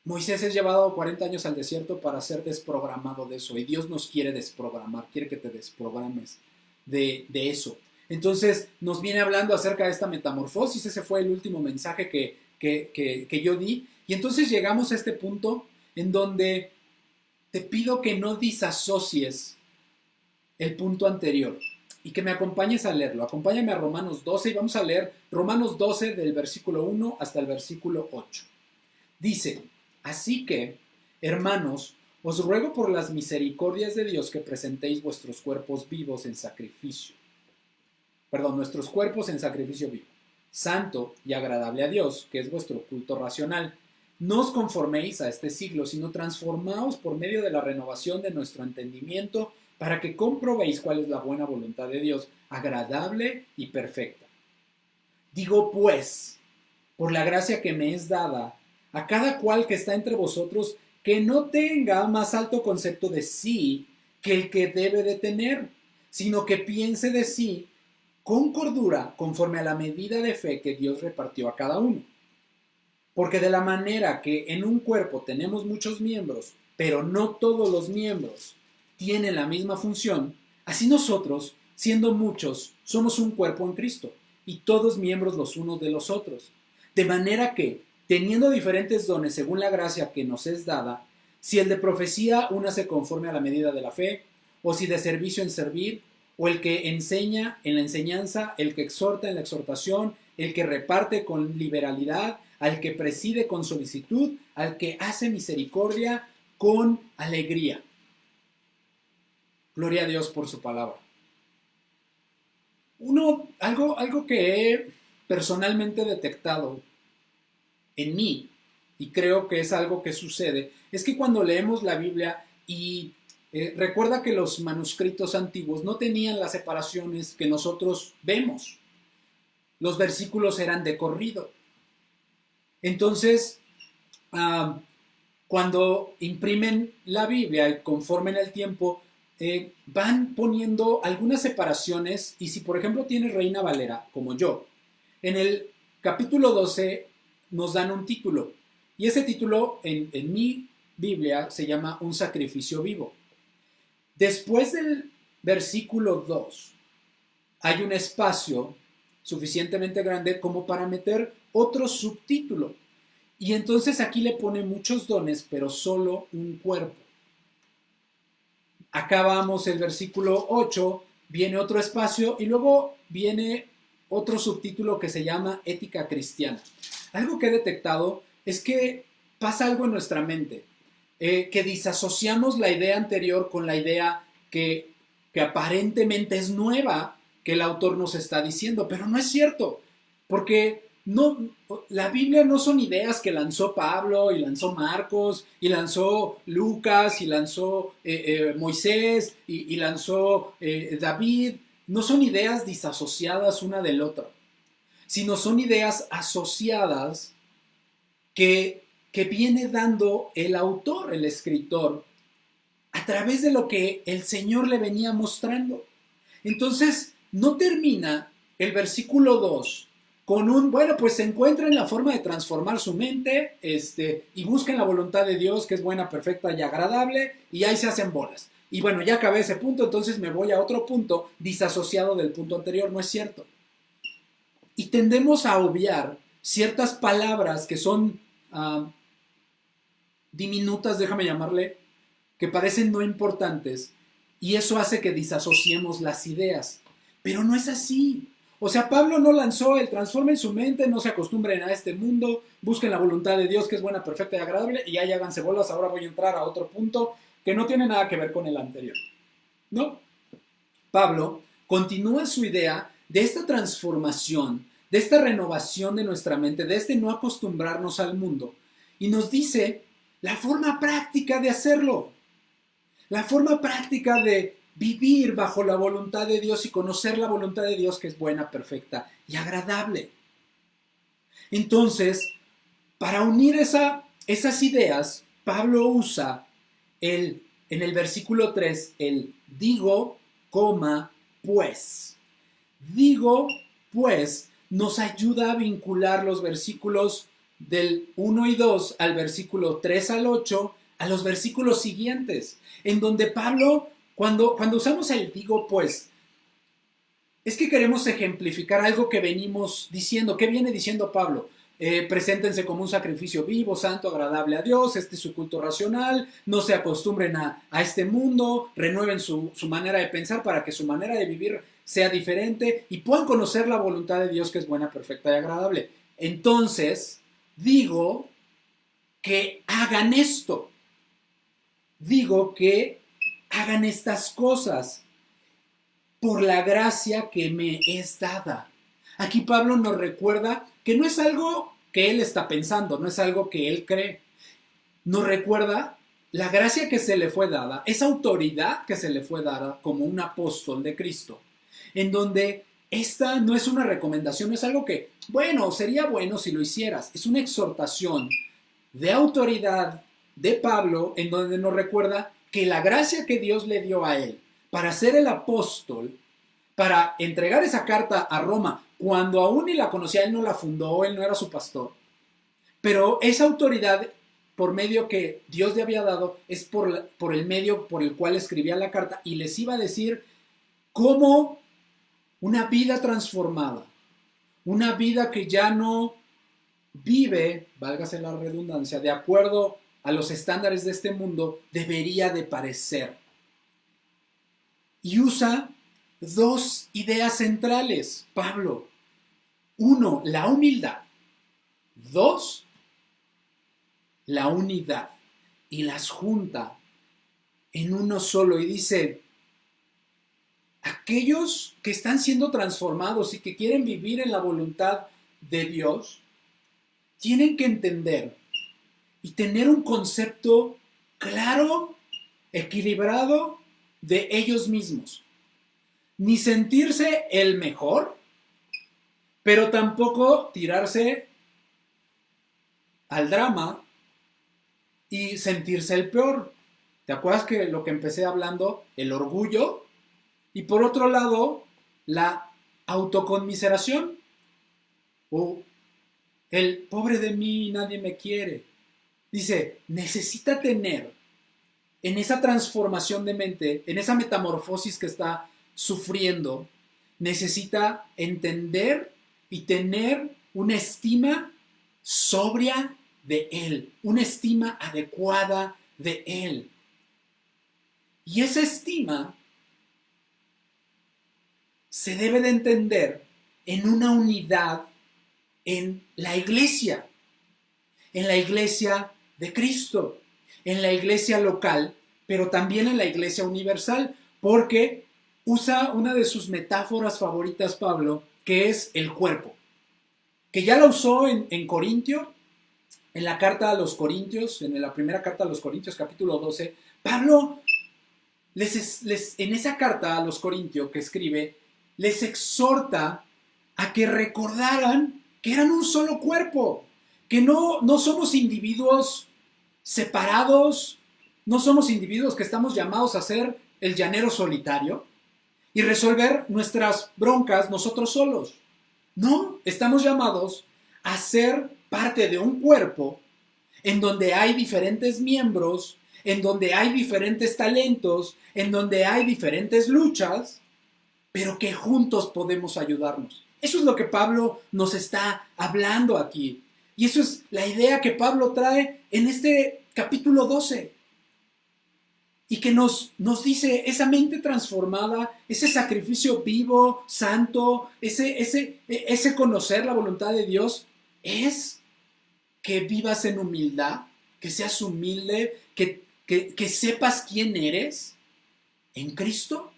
Moisés es llevado 40 años al desierto para ser desprogramado de eso. Y Dios nos quiere desprogramar, quiere que te desprogrames de eso. Entonces nos viene hablando acerca de esta metamorfosis. Ese fue el último mensaje que yo di. Y entonces llegamos a este punto en donde te pido que no disasocies el punto anterior y que me acompañes a leerlo. Acompáñame a Romanos 12 y vamos a leer Romanos 12 del versículo 1 hasta el versículo 8. Dice, así que, hermanos, os ruego por las misericordias de Dios que presentéis vuestros cuerpos vivos en sacrificio. Nuestros cuerpos en sacrificio vivo, santo y agradable a Dios, que es vuestro culto racional. No os conforméis a este siglo, sino transformaos por medio de la renovación de nuestro entendimiento, para que comprobéis cuál es la buena voluntad de Dios, agradable y perfecta. Digo pues, por la gracia que me es dada, a cada cual que está entre vosotros, que no tenga más alto concepto de sí que el que debe de tener, sino que piense de sí con cordura, conforme a la medida de fe que Dios repartió a cada uno. Porque de la manera que en un cuerpo tenemos muchos miembros, pero no todos los miembros tienen la misma función, así nosotros, siendo muchos, somos un cuerpo en Cristo, y todos miembros los unos de los otros. De manera que, teniendo diferentes dones según la gracia que nos es dada, si el de profecía únase conforme a la medida de la fe, o si de servicio en servir, o el que enseña en la enseñanza, el que exhorta en la exhortación, el que reparte con liberalidad, al que preside con solicitud, al que hace misericordia con alegría. Gloria a Dios por su palabra. Algo que he personalmente detectado en mí, y creo que es algo que sucede, es que cuando leemos la Biblia y recuerda que los manuscritos antiguos no tenían las separaciones que nosotros vemos. Los versículos eran de corrido. Entonces, cuando imprimen la Biblia y conforme en el tiempo, van poniendo algunas separaciones, y si por ejemplo tienes Reina Valera, como yo, en el capítulo 12 nos dan un título, y ese título en mi Biblia se llama Un sacrificio vivo. Después del versículo 2 hay un espacio suficientemente grande como para meter otro subtítulo, y entonces aquí le pone muchos dones, pero solo un cuerpo. Acabamos el versículo 8, viene otro espacio y luego viene otro subtítulo que se llama Ética Cristiana. Algo que he detectado es que pasa algo en nuestra mente, que disasociamos la idea anterior con la idea que aparentemente es nueva que el autor nos está diciendo, pero no es cierto, porque no, la Biblia no son ideas que lanzó Pablo y lanzó Marcos y lanzó Lucas y lanzó Moisés y lanzó David. No son ideas disasociadas una del otro, sino son ideas asociadas que viene dando el autor, el escritor, a través de lo que el Señor le venía mostrando. Entonces, no termina el versículo 2 con un, bueno, pues se encuentren la forma de transformar su mente y busquen la voluntad de Dios, que es buena, perfecta y agradable, y ahí se hacen bolas. Y bueno, ya acabé ese punto, entonces me voy a otro punto disasociado del punto anterior. No es cierto. Y tendemos a obviar ciertas palabras que son diminutas, déjame llamarle, que parecen no importantes, y eso hace que disasociemos las ideas. Pero no es así. O sea, Pablo no lanzó el transformen su mente, no se acostumbren a este mundo, busquen la voluntad de Dios que es buena, perfecta y agradable, y ahí háganse bolas. Ahora voy a entrar a otro punto que no tiene nada que ver con el anterior. No. Pablo continúa su idea de esta transformación, de esta renovación de nuestra mente, de este no acostumbrarnos al mundo, y nos dice la forma práctica de hacerlo, la forma práctica de vivir bajo la voluntad de Dios y conocer la voluntad de Dios que es buena, perfecta y agradable. Entonces, para unir esas ideas, Pablo usa en el versículo 3 el digo, pues. Digo, pues, nos ayuda a vincular los versículos del 1 y 2 al versículo 3 al 8 a los versículos siguientes, en donde Pablo, cuando usamos el digo, pues, es que queremos ejemplificar algo que venimos diciendo. ¿Qué viene diciendo Pablo? Preséntense como un sacrificio vivo, santo, agradable a Dios, este es su culto racional, no se acostumbren a este mundo, renueven su manera de pensar para que su manera de vivir sea diferente y puedan conocer la voluntad de Dios que es buena, perfecta y agradable. Entonces, digo que hagan esto, digo que hagan estas cosas por la gracia que me es dada. Aquí Pablo nos recuerda que no es algo que él está pensando, no es algo que él cree. Nos recuerda la gracia que se le fue dada, esa autoridad que se le fue dada como un apóstol de Cristo, en donde esta no es una recomendación, no es algo que, bueno, sería bueno si lo hicieras, es una exhortación de autoridad de Pablo, en donde nos recuerda que la gracia que Dios le dio a él para ser el apóstol, para entregar esa carta a Roma, cuando aún ni la conocía, él no la fundó, él no era su pastor, pero esa autoridad por medio que Dios le había dado es por el medio por el cual escribía la carta y les iba a decir cómo una vida transformada, una vida que ya no vive, válgase la redundancia, de acuerdo a los estándares de este mundo, debería de parecer. Y usa dos ideas centrales, Pablo. Uno, la humildad. Dos, la unidad. Y las junta en uno solo. Y dice, aquellos que están siendo transformados y que quieren vivir en la voluntad de Dios, tienen que entender y tener un concepto claro, equilibrado de ellos mismos. Ni sentirse el mejor, pero tampoco tirarse al drama y sentirse el peor. ¿Te acuerdas que lo que empecé hablando? El orgullo. Y por otro lado, la autoconmiseración. O el pobre de mí, nadie me quiere. Dice, necesita tener en esa transformación de mente, en esa metamorfosis que está sufriendo, necesita entender y tener una estima sobria de él, una estima adecuada de él. Y esa estima se debe de entender en una unidad en la iglesia de Cristo, en la iglesia local, pero también en la iglesia universal, porque usa una de sus metáforas favoritas, Pablo, que es el cuerpo, que ya la usó en Corintio, en la carta a los Corintios, en la primera carta a los Corintios, capítulo 12, Pablo, en esa carta a los Corintios que escribe, les exhorta a que recordaran que eran un solo cuerpo, que no somos individuos separados, no somos individuos que estamos llamados a ser el llanero solitario y resolver nuestras broncas nosotros solos. No, estamos llamados a ser parte de un cuerpo en donde hay diferentes miembros, en donde hay diferentes talentos, en donde hay diferentes luchas, pero que juntos podemos ayudarnos. Eso es lo que Pablo nos está hablando aquí. Y eso es la idea que Pablo trae en este capítulo 12. Y que nos dice, esa mente transformada, ese sacrificio vivo, santo, ese conocer la voluntad de Dios, es que vivas en humildad, que seas humilde, que sepas quién eres en Cristo.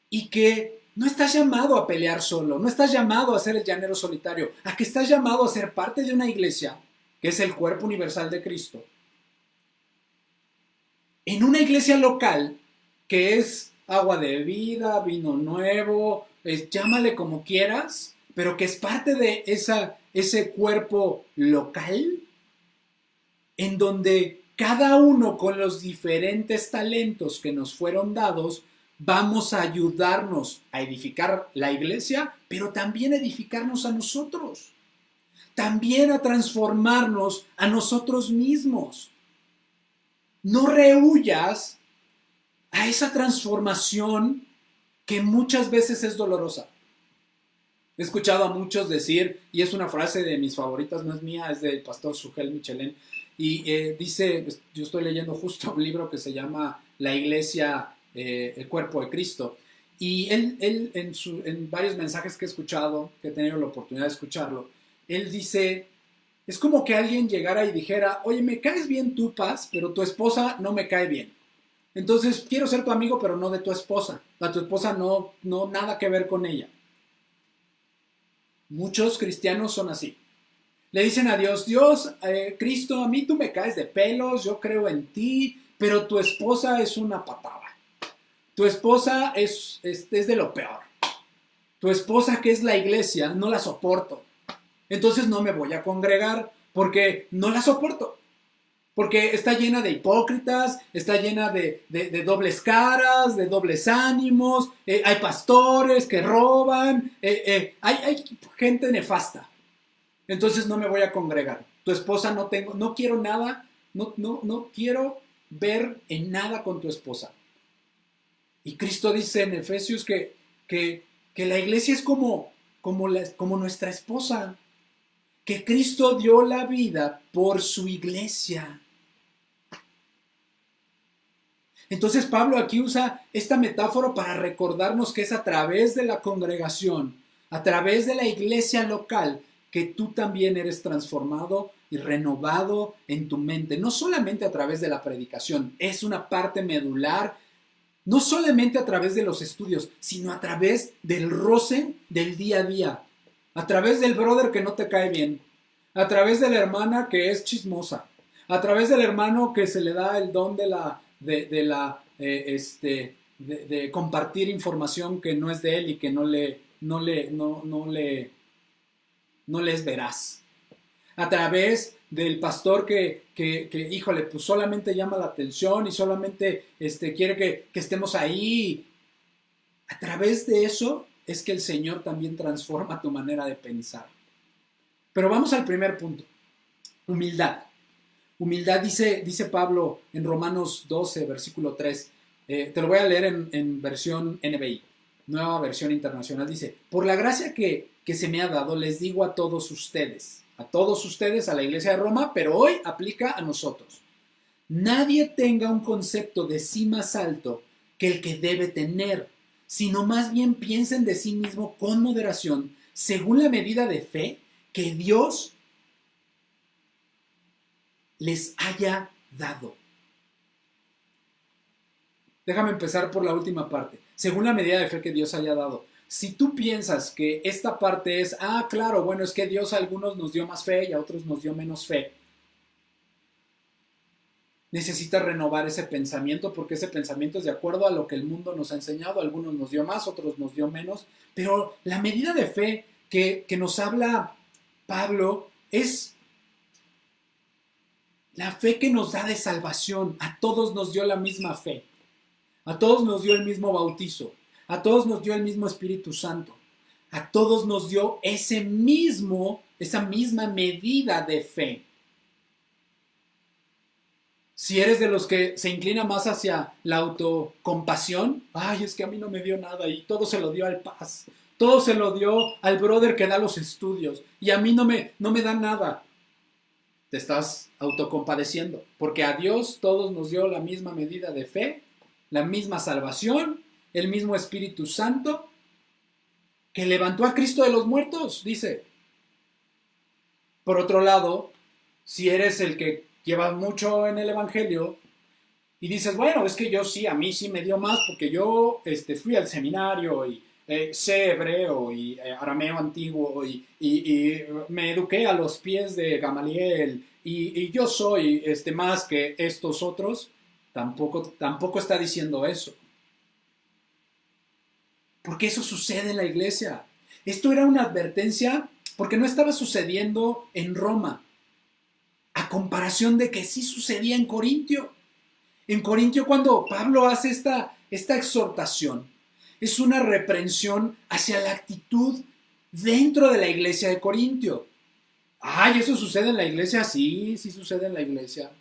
Y que no estás llamado a pelear solo, no estás llamado a ser el llanero solitario, a que estás llamado a ser parte de una iglesia, que es el cuerpo universal de Cristo. En una iglesia local, que es agua de vida, vino nuevo, llámale como quieras, pero que es parte de ese cuerpo local, en donde cada uno con los diferentes talentos que nos fueron dados, vamos a ayudarnos a edificar la iglesia, pero también a edificarnos a nosotros. También a transformarnos a nosotros mismos. No rehuyas a esa transformación que muchas veces es dolorosa. He escuchado a muchos decir, y es una frase de mis favoritas, no es mía, es del pastor Sugel Michelén, y dice, yo estoy leyendo justo un libro que se llama La Iglesia, el cuerpo de Cristo, y él en varios mensajes que he escuchado, que he tenido la oportunidad de escucharlo, él dice, es como que alguien llegara y dijera, oye, me caes bien tú, Paz, pero tu esposa no me cae bien. Entonces quiero ser tu amigo, pero no de tu esposa. A tu esposa no nada que ver con ella. Muchos cristianos son así. Le dicen a Dios, Cristo, a mí tú me caes de pelos, yo creo en ti, pero tu esposa es una patada. Tu esposa es de lo peor. Tu esposa, que es la iglesia, no la soporto. Entonces no me voy a congregar porque no la soporto. Porque está llena de hipócritas, está llena de dobles caras, de dobles ánimos, hay pastores que roban, hay gente nefasta. Entonces no me voy a congregar. Tu esposa no quiero nada, no quiero ver en nada con tu esposa. Y Cristo dice en Efesios que la iglesia es como nuestra esposa, que Cristo dio la vida por su iglesia. Entonces Pablo aquí usa esta metáfora para recordarnos que es a través de la congregación, a través de la iglesia local, que tú también eres transformado y renovado en tu mente. No solamente a través de la predicación, es una parte medular, no solamente a través de los estudios, sino a través del roce del día a día, a través del brother que no te cae bien, a través de la hermana que es chismosa, a través del hermano que se le da el don de compartir información que no es de él y que no le es veraz. a través del pastor que híjole, pues solamente llama la atención y solamente quiere que estemos ahí. A través de eso es que el Señor también transforma tu manera de pensar. Pero vamos al primer punto. Humildad. Humildad dice Pablo en Romanos 12, versículo 3. Te lo voy a leer en versión NBI, nueva versión internacional. Dice, por la gracia que se me ha dado, les digo a todos ustedes, a la iglesia de Roma, pero hoy aplica a nosotros. Nadie tenga un concepto de sí más alto que el que debe tener, sino más bien piensen de sí mismo con moderación, según la medida de fe que Dios les haya dado. Déjame empezar por la última parte. Según la medida de fe que Dios haya dado. Si tú piensas que esta parte es, claro, bueno, es que Dios a algunos nos dio más fe y a otros nos dio menos fe. Necesitas renovar ese pensamiento porque ese pensamiento es de acuerdo a lo que el mundo nos ha enseñado. Algunos nos dio más, otros nos dio menos. Pero la medida de fe que nos habla Pablo es la fe que nos da de salvación. A todos nos dio la misma fe. A todos nos dio el mismo bautizo. A todos nos dio el mismo Espíritu Santo. A todos nos dio esa misma medida de fe. Si eres de los que se inclina más hacia la autocompasión, es que a mí no me dio nada y todo se lo dio al Paz. Todo se lo dio al brother que da los estudios y a mí no me da nada. Te estás autocompadeciendo, porque a Dios todos nos dio la misma medida de fe, la misma salvación, el mismo Espíritu Santo, que levantó a Cristo de los muertos, dice. Por otro lado, si eres el que llevas mucho en el Evangelio y dices, bueno, es que yo sí, a mí sí me dio más, porque yo fui al seminario y sé hebreo y arameo antiguo y me eduqué a los pies de Gamaliel y yo soy más que estos otros, tampoco está diciendo eso. Porque eso sucede en la iglesia. Esto era una advertencia porque no estaba sucediendo en Roma, a comparación de que sí sucedía en Corintio. En Corintio, cuando Pablo hace esta exhortación, es una reprensión hacia la actitud dentro de la iglesia de Corintio. ¿Eso sucede en la iglesia? Sí sucede en la iglesia.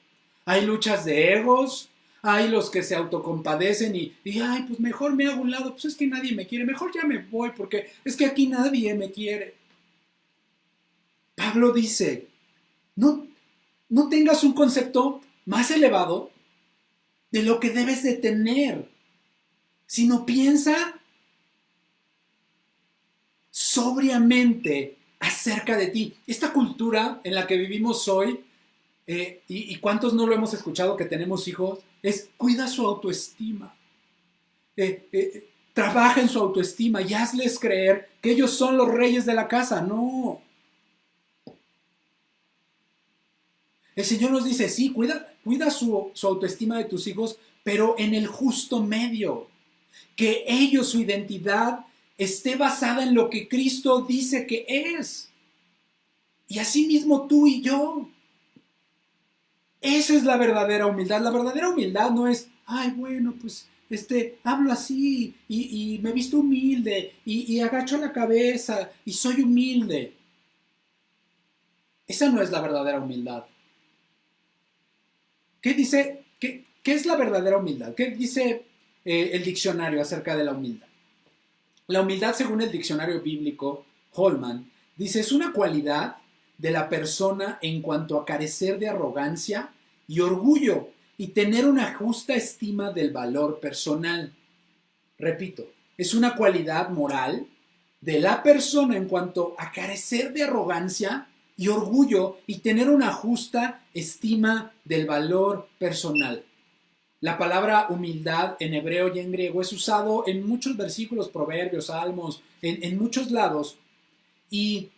Hay luchas de egos, hay los que se autocompadecen y pues mejor me hago un lado, pues es que nadie me quiere, mejor ya me voy porque es que aquí nadie me quiere. Pablo dice, no tengas un concepto más elevado de lo que debes de tener, sino piensa sobriamente acerca de ti. Esta cultura en la que vivimos hoy, y cuántos no lo hemos escuchado que tenemos hijos, es cuida su autoestima. Trabaja en su autoestima y hazles creer que ellos son los reyes de la casa. No. El Señor nos dice, sí, cuida su autoestima de tus hijos, pero en el justo medio. Que ellos, su identidad, esté basada en lo que Cristo dice que es. Y así mismo tú y yo. Esa es la verdadera humildad. La verdadera humildad no es, bueno, pues hablo así y me visto humilde y agacho la cabeza y soy humilde. Esa no es la verdadera humildad. ¿Qué dice? ¿Qué es la verdadera humildad? ¿Qué dice el diccionario acerca de la humildad? La humildad, según el diccionario bíblico Holman, dice, es una cualidad de la persona en cuanto a carecer de arrogancia y orgullo y tener una justa estima del valor personal. Repito, es una cualidad moral de la persona en cuanto a carecer de arrogancia y orgullo y tener una justa estima del valor personal. La palabra humildad en hebreo y en griego es usado en muchos versículos, proverbios, salmos, en muchos lados. Y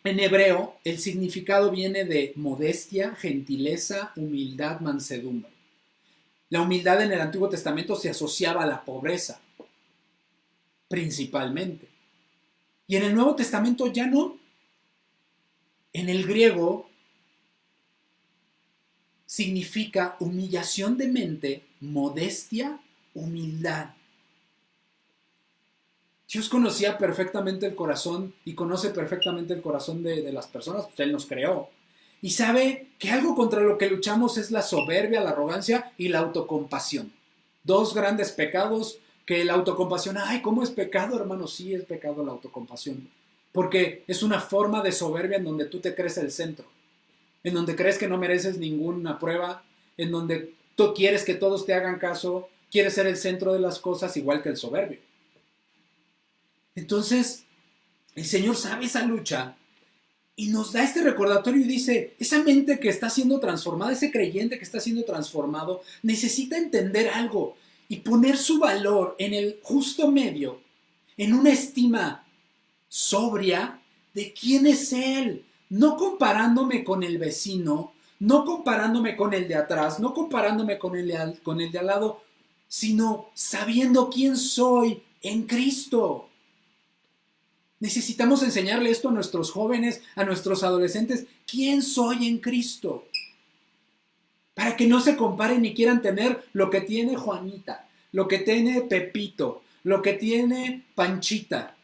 en hebreo el significado viene de modestia, gentileza, humildad, mansedumbre. La humildad en el Antiguo Testamento se asociaba a la pobreza, principalmente. Y en el Nuevo Testamento ya no. En el griego significa humillación de mente, modestia, humildad. Dios conocía perfectamente el corazón y conoce perfectamente el corazón de las personas, pues Él nos creó. Y sabe que algo contra lo que luchamos es la soberbia, la arrogancia y la autocompasión. Dos grandes pecados que la autocompasión, ay, ¿cómo es pecado, hermano? Sí, es pecado la autocompasión. Porque es una forma de soberbia en donde tú te crees el centro, en donde crees que no mereces ninguna prueba, en donde tú quieres que todos te hagan caso, quieres ser el centro de las cosas, igual que el soberbio. Entonces, el Señor sabe esa lucha y nos da este recordatorio y dice, esa mente que está siendo transformada, ese creyente que está siendo transformado, necesita entender algo y poner su valor en el justo medio, en una estima sobria de quién es Él, no comparándome con el vecino, no comparándome con el de atrás, no comparándome con el de al lado, sino sabiendo quién soy en Cristo. Necesitamos enseñarle esto a nuestros jóvenes, a nuestros adolescentes. ¿Quién soy en Cristo? Para que no se comparen ni quieran tener lo que tiene Juanita, lo que tiene Pepito, lo que tiene Panchita.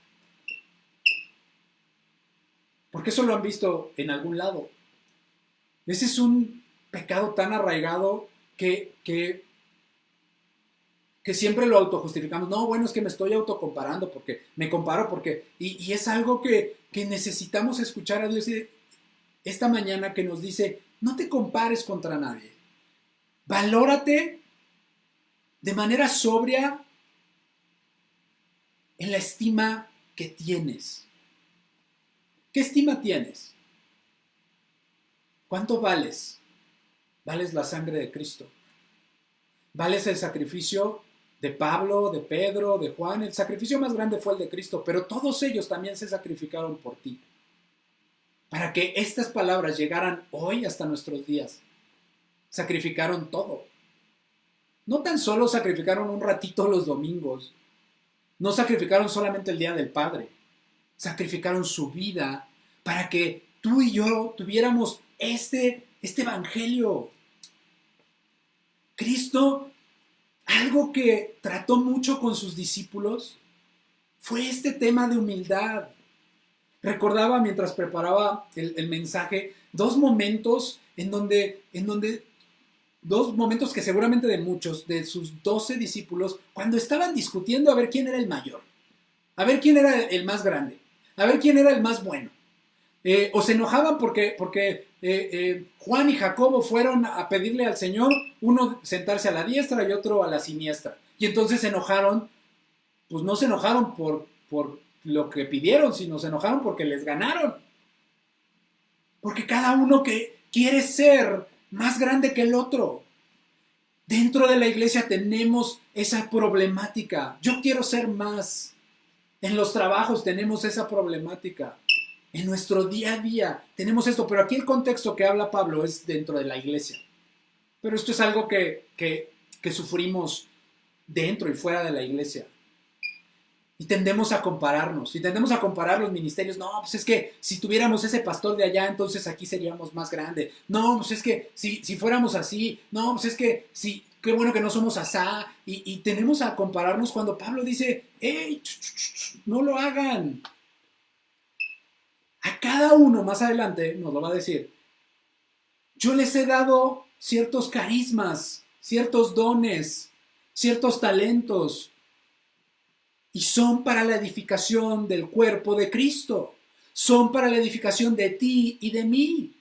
Porque eso lo han visto en algún lado. Ese es un pecado tan arraigado que siempre lo autojustificamos. No, bueno, es que me estoy autocomparando porque me comparo porque... Y es algo que necesitamos escuchar a Dios esta mañana que nos dice, no te compares contra nadie. Valórate de manera sobria en la estima que tienes. ¿Qué estima tienes? ¿Cuánto vales? ¿Vales la sangre de Cristo? ¿Vales el sacrificio de Pablo, de Pedro, de Juan? El sacrificio más grande fue el de Cristo, pero todos ellos también se sacrificaron por ti. Para que estas palabras llegaran hoy hasta nuestros días. Sacrificaron todo. No tan solo sacrificaron un ratito los domingos. No sacrificaron solamente el Día del Padre. Sacrificaron su vida para que tú y yo tuviéramos este evangelio. Cristo, algo que trató mucho con sus discípulos fue este tema de humildad. Recordaba mientras preparaba el mensaje dos momentos dos momentos que seguramente de muchos de sus 12 discípulos, cuando estaban discutiendo a ver quién era el mayor, a ver quién era el más grande, a ver quién era el más bueno. O se enojaban porque Juan y Jacobo fueron a pedirle al Señor, uno sentarse a la diestra y otro a la siniestra. Y entonces se enojaron, pues no se enojaron por lo que pidieron, sino se enojaron porque les ganaron. Porque cada uno que quiere ser más grande que el otro. Dentro de la iglesia tenemos esa problemática. Yo quiero ser más. En los trabajos tenemos esa problemática. En nuestro día a día tenemos esto, pero aquí el contexto que habla Pablo es dentro de la iglesia. Pero esto es algo que sufrimos dentro y fuera de la iglesia. Y tendemos a compararnos, y tendemos a comparar los ministerios. No, pues es que si tuviéramos ese pastor de allá, entonces aquí seríamos más grande. No, pues es que si fuéramos así, no, pues es que si, qué bueno que no somos asá. Y tenemos a compararnos cuando Pablo dice, ¡hey! No lo hagan. A cada uno más adelante nos lo va a decir. Yo les he dado ciertos carismas, ciertos dones, ciertos talentos. Y son para la edificación del cuerpo de Cristo. Son para la edificación de ti y de mí.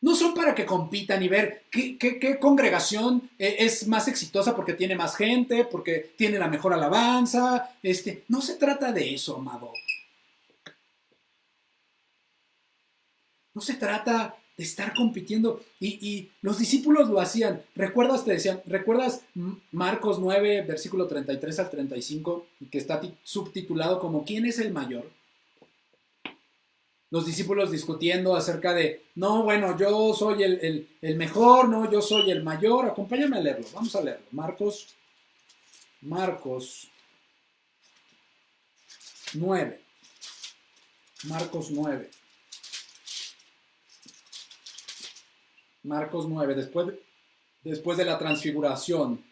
No son para que compitan y ver qué congregación es más exitosa porque tiene más gente, porque tiene la mejor alabanza. No se trata de eso, amado. No se trata de estar compitiendo. Y los discípulos lo hacían. ¿Recuerdas Marcos 9, versículo 33 al 35, que está subtitulado como ¿quién es el mayor? Los discípulos discutiendo acerca de, no, bueno, yo soy el mejor, no, yo soy el mayor. Acompáñame a leerlo, vamos a leerlo. Marcos 9. Marcos 9. Marcos 9, después de la transfiguración,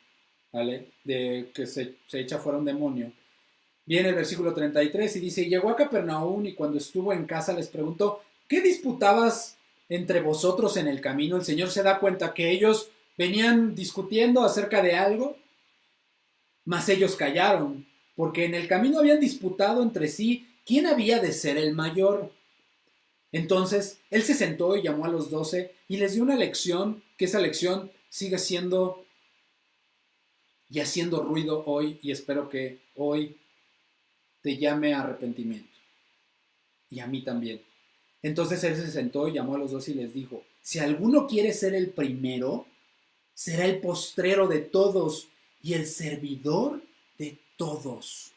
¿vale? De que se echa fuera un demonio. Viene el versículo 33 y dice, llegó a Capernaum y cuando estuvo en casa les preguntó, ¿qué disputabas entre vosotros en el camino? El Señor se da cuenta que ellos venían discutiendo acerca de algo, mas ellos callaron, porque en el camino habían disputado entre sí quién había de ser el mayor. Entonces, él se sentó y llamó a los 12 y les dio una lección, que esa lección sigue siendo y haciendo ruido hoy, y espero que hoy te llame a arrepentimiento. Y a mí también. Entonces él se sentó y llamó a los 12 y les dijo, si alguno quiere ser el primero, será el postrero de todos y el servidor de todos.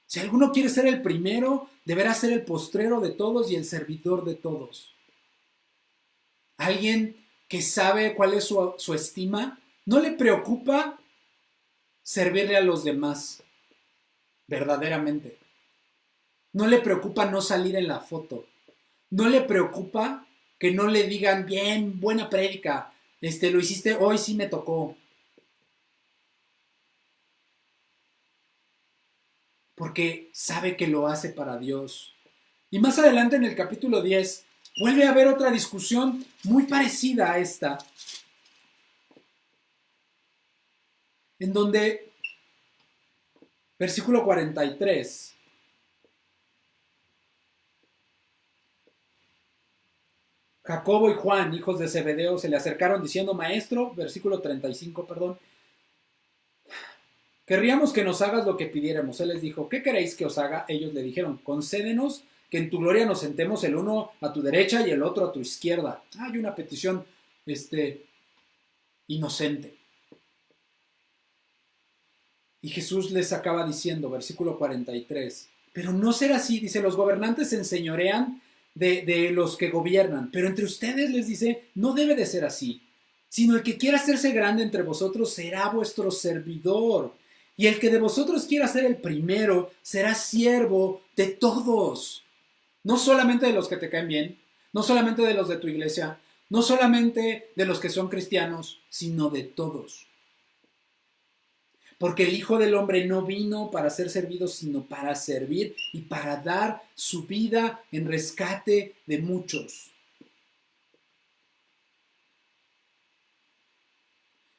Si alguno quiere ser el primero, deberá ser el postrero de todos y el servidor de todos. Alguien que sabe cuál es su estima, no le preocupa servirle a los demás, verdaderamente. No le preocupa no salir en la foto. No le preocupa que no le digan, bien, buena prédica, lo hiciste, hoy sí me tocó. Porque sabe que lo hace para Dios. Y más adelante en el capítulo 10 vuelve a haber otra discusión muy parecida a esta, en donde, versículo 43, Jacobo y Juan, hijos de Zebedeo, se le acercaron diciendo, maestro, versículo 35, perdón, querríamos que nos hagas lo que pidiéramos. Él les dijo, ¿qué queréis que os haga? Ellos le dijeron, concédenos que en tu gloria nos sentemos el uno a tu derecha y el otro a tu izquierda. Hay una petición inocente. Y Jesús les acaba diciendo, versículo 43, pero no será así, dice, los gobernantes se enseñorean de los que gobiernan, pero entre ustedes, les dice, no debe de ser así, sino el que quiera hacerse grande entre vosotros será vuestro servidor, y el que de vosotros quiera ser el primero será siervo de todos, no solamente de los que te caen bien, no solamente de los de tu iglesia, no solamente de los que son cristianos, sino de todos. Porque el Hijo del Hombre no vino para ser servido, sino para servir y para dar su vida en rescate de muchos.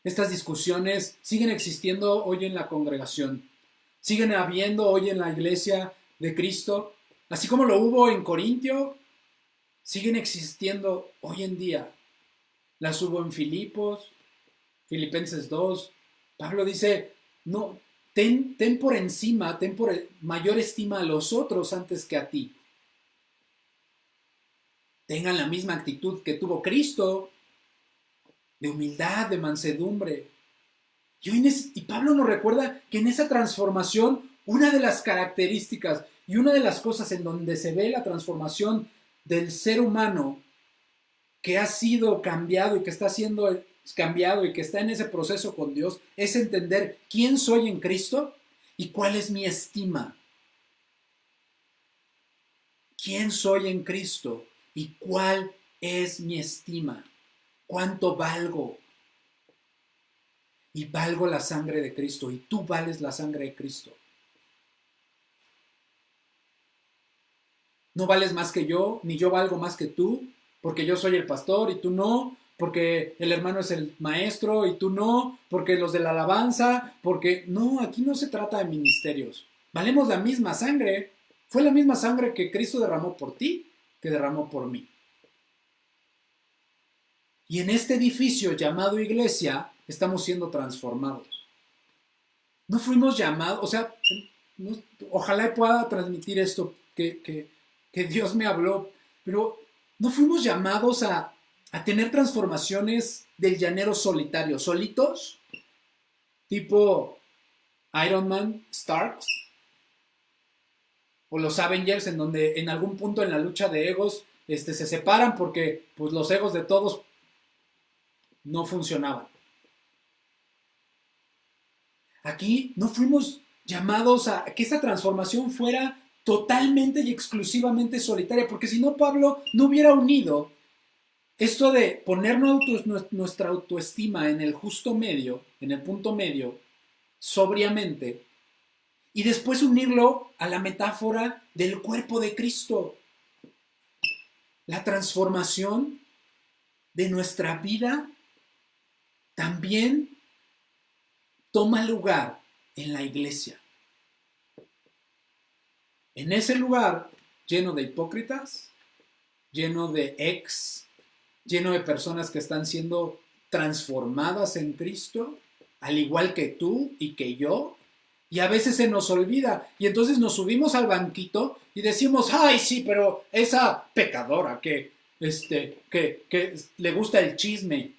Estas discusiones siguen existiendo hoy en la congregación, siguen habiendo hoy en la iglesia de Cristo, así como lo hubo en Corintio, siguen existiendo hoy en día. Las hubo en Filipenses 2. Pablo dice, no, ten por encima, ten por mayor estima a los otros antes que a ti. Tengan la misma actitud que tuvo Cristo, de humildad, de mansedumbre. Y Pablo nos recuerda que en esa transformación, una de las características y una de las cosas en donde se ve la transformación del ser humano que ha sido cambiado y que está siendo cambiado y que está en ese proceso con Dios, es entender quién soy en Cristo y cuál es mi estima. ¿Quién soy en Cristo y cuál es mi estima? ¿Cuánto valgo? Y valgo la sangre de Cristo, y tú vales la sangre de Cristo. No vales más que yo, ni yo valgo más que tú, porque yo soy el pastor y tú no, porque el hermano es el maestro y tú no, porque los de la alabanza, porque no, aquí no se trata de ministerios. Valemos la misma sangre. Fue la misma sangre que Cristo derramó por ti, que derramó por mí. Y en este edificio llamado iglesia estamos siendo transformados. No fuimos llamados, o sea, ojalá pueda transmitir esto que Dios me habló, pero no fuimos llamados a tener transformaciones del llanero solitario, solitos, tipo Iron Man, Starks, o los Avengers, en donde en algún punto en la lucha de egos se separan porque pues, los egos de todos no funcionaban. Aquí no fuimos llamados a que esa transformación fuera totalmente y exclusivamente solitaria, porque si no Pablo no hubiera unido esto de poner nuestra autoestima en el justo medio, en el punto medio, sobriamente, y después unirlo a la metáfora del cuerpo de Cristo. La transformación de nuestra vida también toma lugar en la iglesia. En ese lugar lleno de hipócritas, lleno de lleno de personas que están siendo transformadas en Cristo, al igual que tú y que yo, y a veces se nos olvida, y entonces nos subimos al banquito y decimos, ay, sí, pero esa pecadora que le gusta el chisme,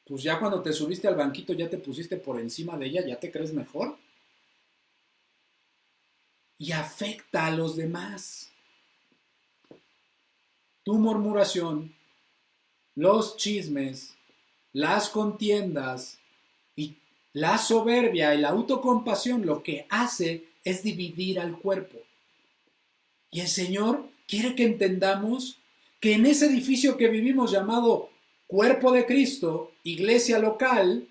pues ya cuando te subiste al banquito ya te pusiste por encima de ella, ya te crees mejor. Y afecta a los demás. Tu murmuración, los chismes, las contiendas y la soberbia y la autocompasión lo que hace es dividir al cuerpo. Y el Señor quiere que entendamos que en ese edificio que vivimos llamado cuerpo de Cristo, iglesia local,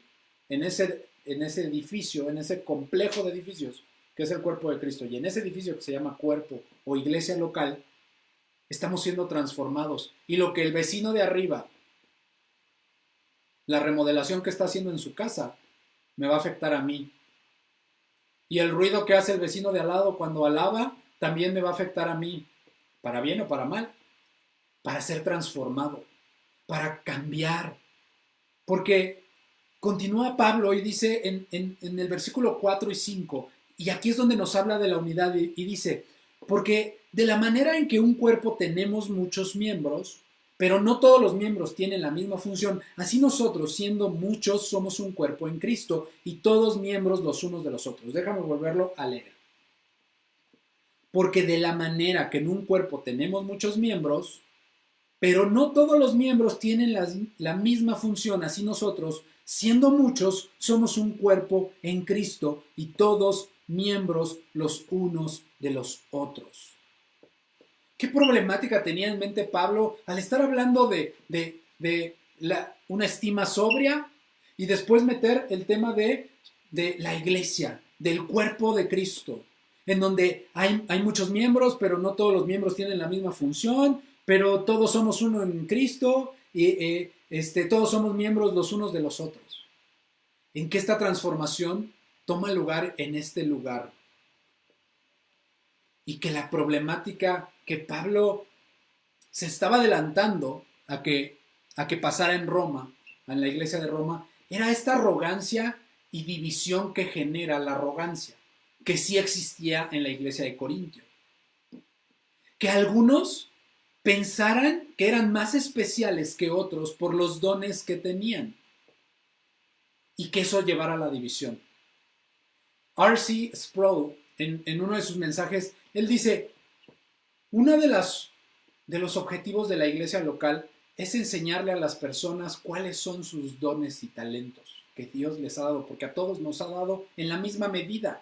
en ese edificio, en ese complejo de edificios que es el cuerpo de Cristo, y en ese edificio que se llama cuerpo o iglesia local, estamos siendo transformados. Y lo que el vecino de arriba, la remodelación que está haciendo en su casa, me va a afectar a mí. Y el ruido que hace el vecino de al lado cuando alaba, también me va a afectar a mí, para bien o para mal, para ser transformado, para cambiar. Porque continúa Pablo y dice en el versículo 4 y 5, y aquí es donde nos habla de la unidad y dice, porque de la manera en que un cuerpo tenemos muchos miembros, pero no todos los miembros tienen la misma función, así nosotros, siendo muchos, somos un cuerpo en Cristo y todos miembros los unos de los otros. Déjame volverlo a leer. Porque de la manera que en un cuerpo tenemos muchos miembros, pero no todos los miembros tienen la misma función, así nosotros, siendo muchos, somos un cuerpo en Cristo y todos miembros los unos de los otros. ¿Qué problemática tenía en mente Pablo al estar hablando de una estima sobria y después meter el tema de la iglesia, del cuerpo de Cristo, en donde hay muchos miembros, pero no todos los miembros tienen la misma función, pero todos somos uno en Cristo y todos somos miembros los unos de los otros? ¿En qué esta transformación toma lugar en este lugar? Y que la problemática que Pablo se estaba adelantando a que pasara en Roma, en la iglesia de Roma, era esta arrogancia y división que genera la arrogancia, que sí existía en la iglesia de Corintio. Que algunos pensaran que eran más especiales que otros por los dones que tenían y que eso llevara a la división. R.C. Sproul, en uno de sus mensajes, él dice, uno de los objetivos de la iglesia local es enseñarle a las personas cuáles son sus dones y talentos que Dios les ha dado, porque a todos nos ha dado en la misma medida,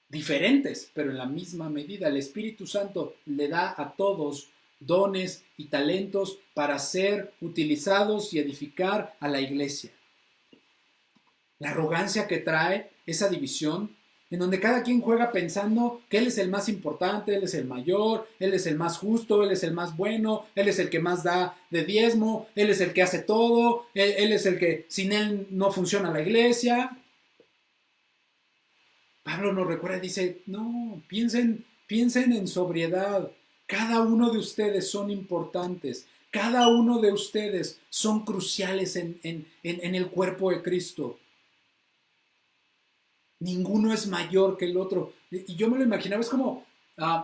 diferentes, pero en la misma medida. El Espíritu Santo le da a todos dones y talentos para ser utilizados y edificar a la iglesia. La arrogancia que trae esa división, en donde cada quien juega pensando que él es el más importante, él es el mayor, él es el más justo, él es el más bueno, él es el que más da de diezmo, él es el que hace todo, él es el que sin él no funciona la iglesia. Pablo nos recuerda y dice, no, piensen en sobriedad. Cada uno de ustedes son importantes. Cada uno de ustedes son cruciales en el cuerpo de Cristo. Ninguno es mayor que el otro. Y yo me lo imaginaba, es como,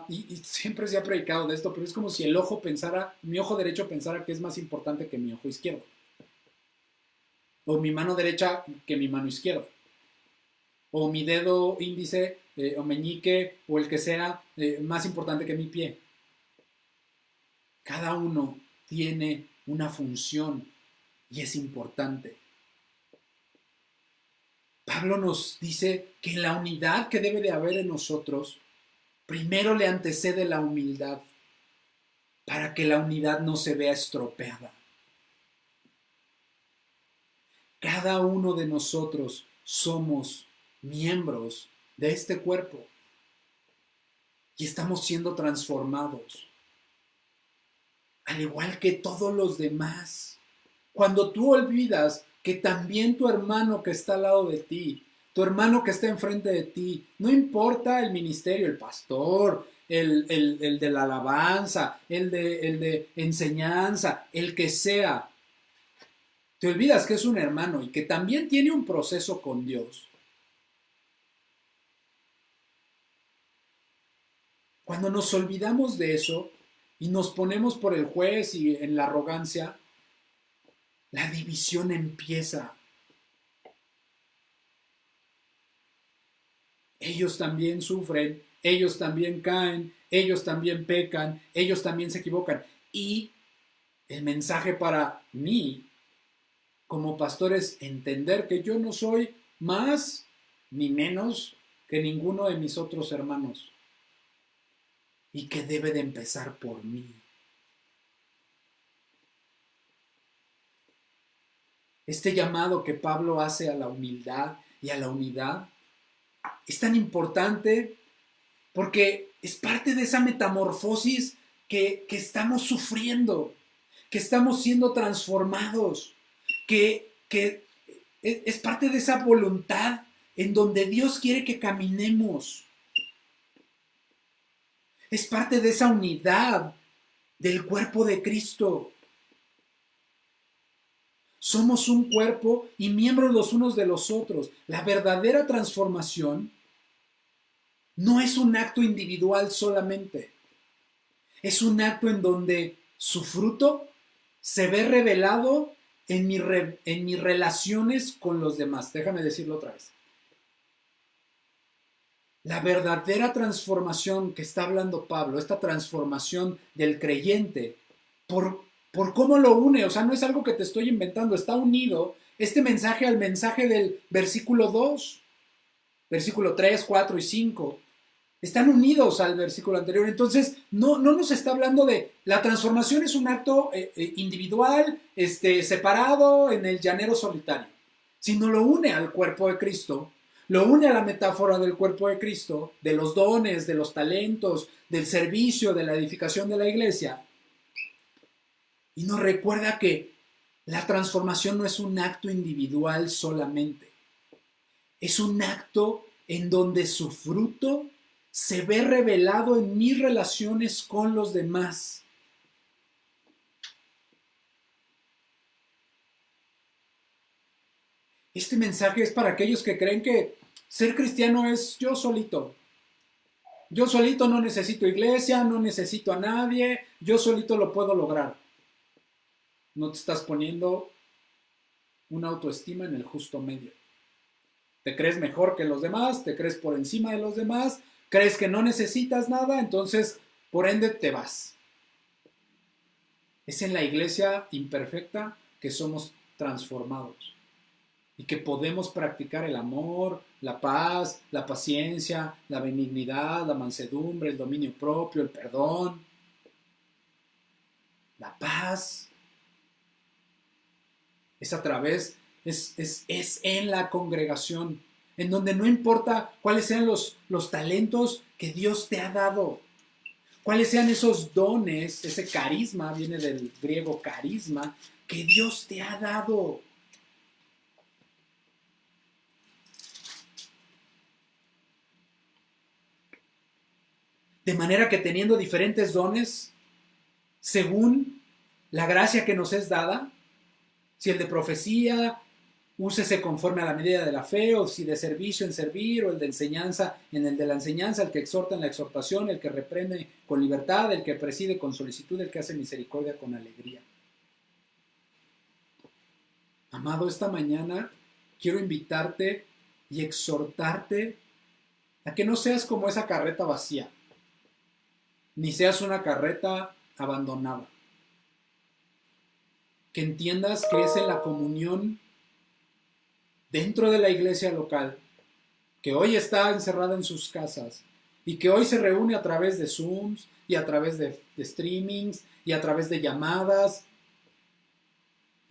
y siempre se ha predicado de esto, pero es como si mi ojo derecho pensara que es más importante que mi ojo izquierdo. O mi mano derecha que mi mano izquierda. O mi dedo índice o meñique o el que sea más importante que mi pie. Cada uno tiene una función y es importante. Pablo nos dice que en la unidad que debe de haber en nosotros, primero le antecede la humildad para que la unidad no se vea estropeada. Cada uno de nosotros somos miembros de este cuerpo y estamos siendo transformados, al igual que todos los demás. Cuando tú olvidas que también tu hermano que está al lado de ti, tu hermano que está enfrente de ti, no importa el ministerio, el pastor, el de la alabanza, el de enseñanza, el que sea, te olvidas que es un hermano y que también tiene un proceso con Dios. Cuando nos olvidamos de eso y nos ponemos por el juez y en la arrogancia, la división empieza. Ellos también sufren, ellos también caen, ellos también pecan, ellos también se equivocan. Y el mensaje para mí como pastor es entender que yo no soy más ni menos que ninguno de mis otros hermanos y que debe de empezar por mí. Este llamado que Pablo hace a la humildad y a la unidad es tan importante porque es parte de esa metamorfosis que estamos sufriendo, que estamos siendo transformados, que es parte de esa voluntad en donde Dios quiere que caminemos. Es parte de esa unidad del cuerpo de Cristo. Somos un cuerpo y miembros los unos de los otros. La verdadera transformación no es un acto individual solamente. Es un acto en donde su fruto se ve revelado en mis relaciones con los demás. Déjame decirlo otra vez. La verdadera transformación que está hablando Pablo, esta transformación del creyente, por cómo lo une, o sea, no es algo que te estoy inventando, está unido este mensaje al mensaje del versículo 2, versículo 3, 4 y 5. Están unidos al versículo anterior. Entonces, no nos está hablando de la transformación es un acto individual, separado en el llanero solitario, sino lo une al cuerpo de Cristo, lo une a la metáfora del cuerpo de Cristo, de los dones, de los talentos, del servicio, de la edificación de la iglesia. Y nos recuerda que la transformación no es un acto individual solamente, es un acto en donde su fruto se ve revelado en mis relaciones con los demás. Este mensaje es para aquellos que creen que ser cristiano es yo solito. Yo solito no necesito iglesia, no necesito a nadie, yo solito lo puedo lograr. No te estás poniendo una autoestima en el justo medio. Te crees mejor que los demás, te crees por encima de los demás, crees que no necesitas nada, entonces por ende te vas. Es en la iglesia imperfecta que somos transformados y que podemos practicar el amor, la paz, la paciencia, la benignidad, la mansedumbre, el dominio propio, el perdón, la paz. Es a través, es en la congregación, en donde no importa cuáles sean los talentos que Dios te ha dado, cuáles sean esos dones, ese carisma, viene del griego carisma, que Dios te ha dado. De manera que teniendo diferentes dones, según la gracia que nos es dada, si el de profecía, úsese conforme a la medida de la fe, o si de servicio en servir, o el de enseñanza en el de la enseñanza, el que exhorta en la exhortación, el que reprende con libertad, el que preside con solicitud, el que hace misericordia con alegría. Amado, esta mañana quiero invitarte y exhortarte a que no seas como esa carreta vacía, ni seas una carreta abandonada. Que entiendas que es en la comunión dentro de la iglesia local, que hoy está encerrada en sus casas y que hoy se reúne a través de Zooms y a través de streamings y a través de llamadas,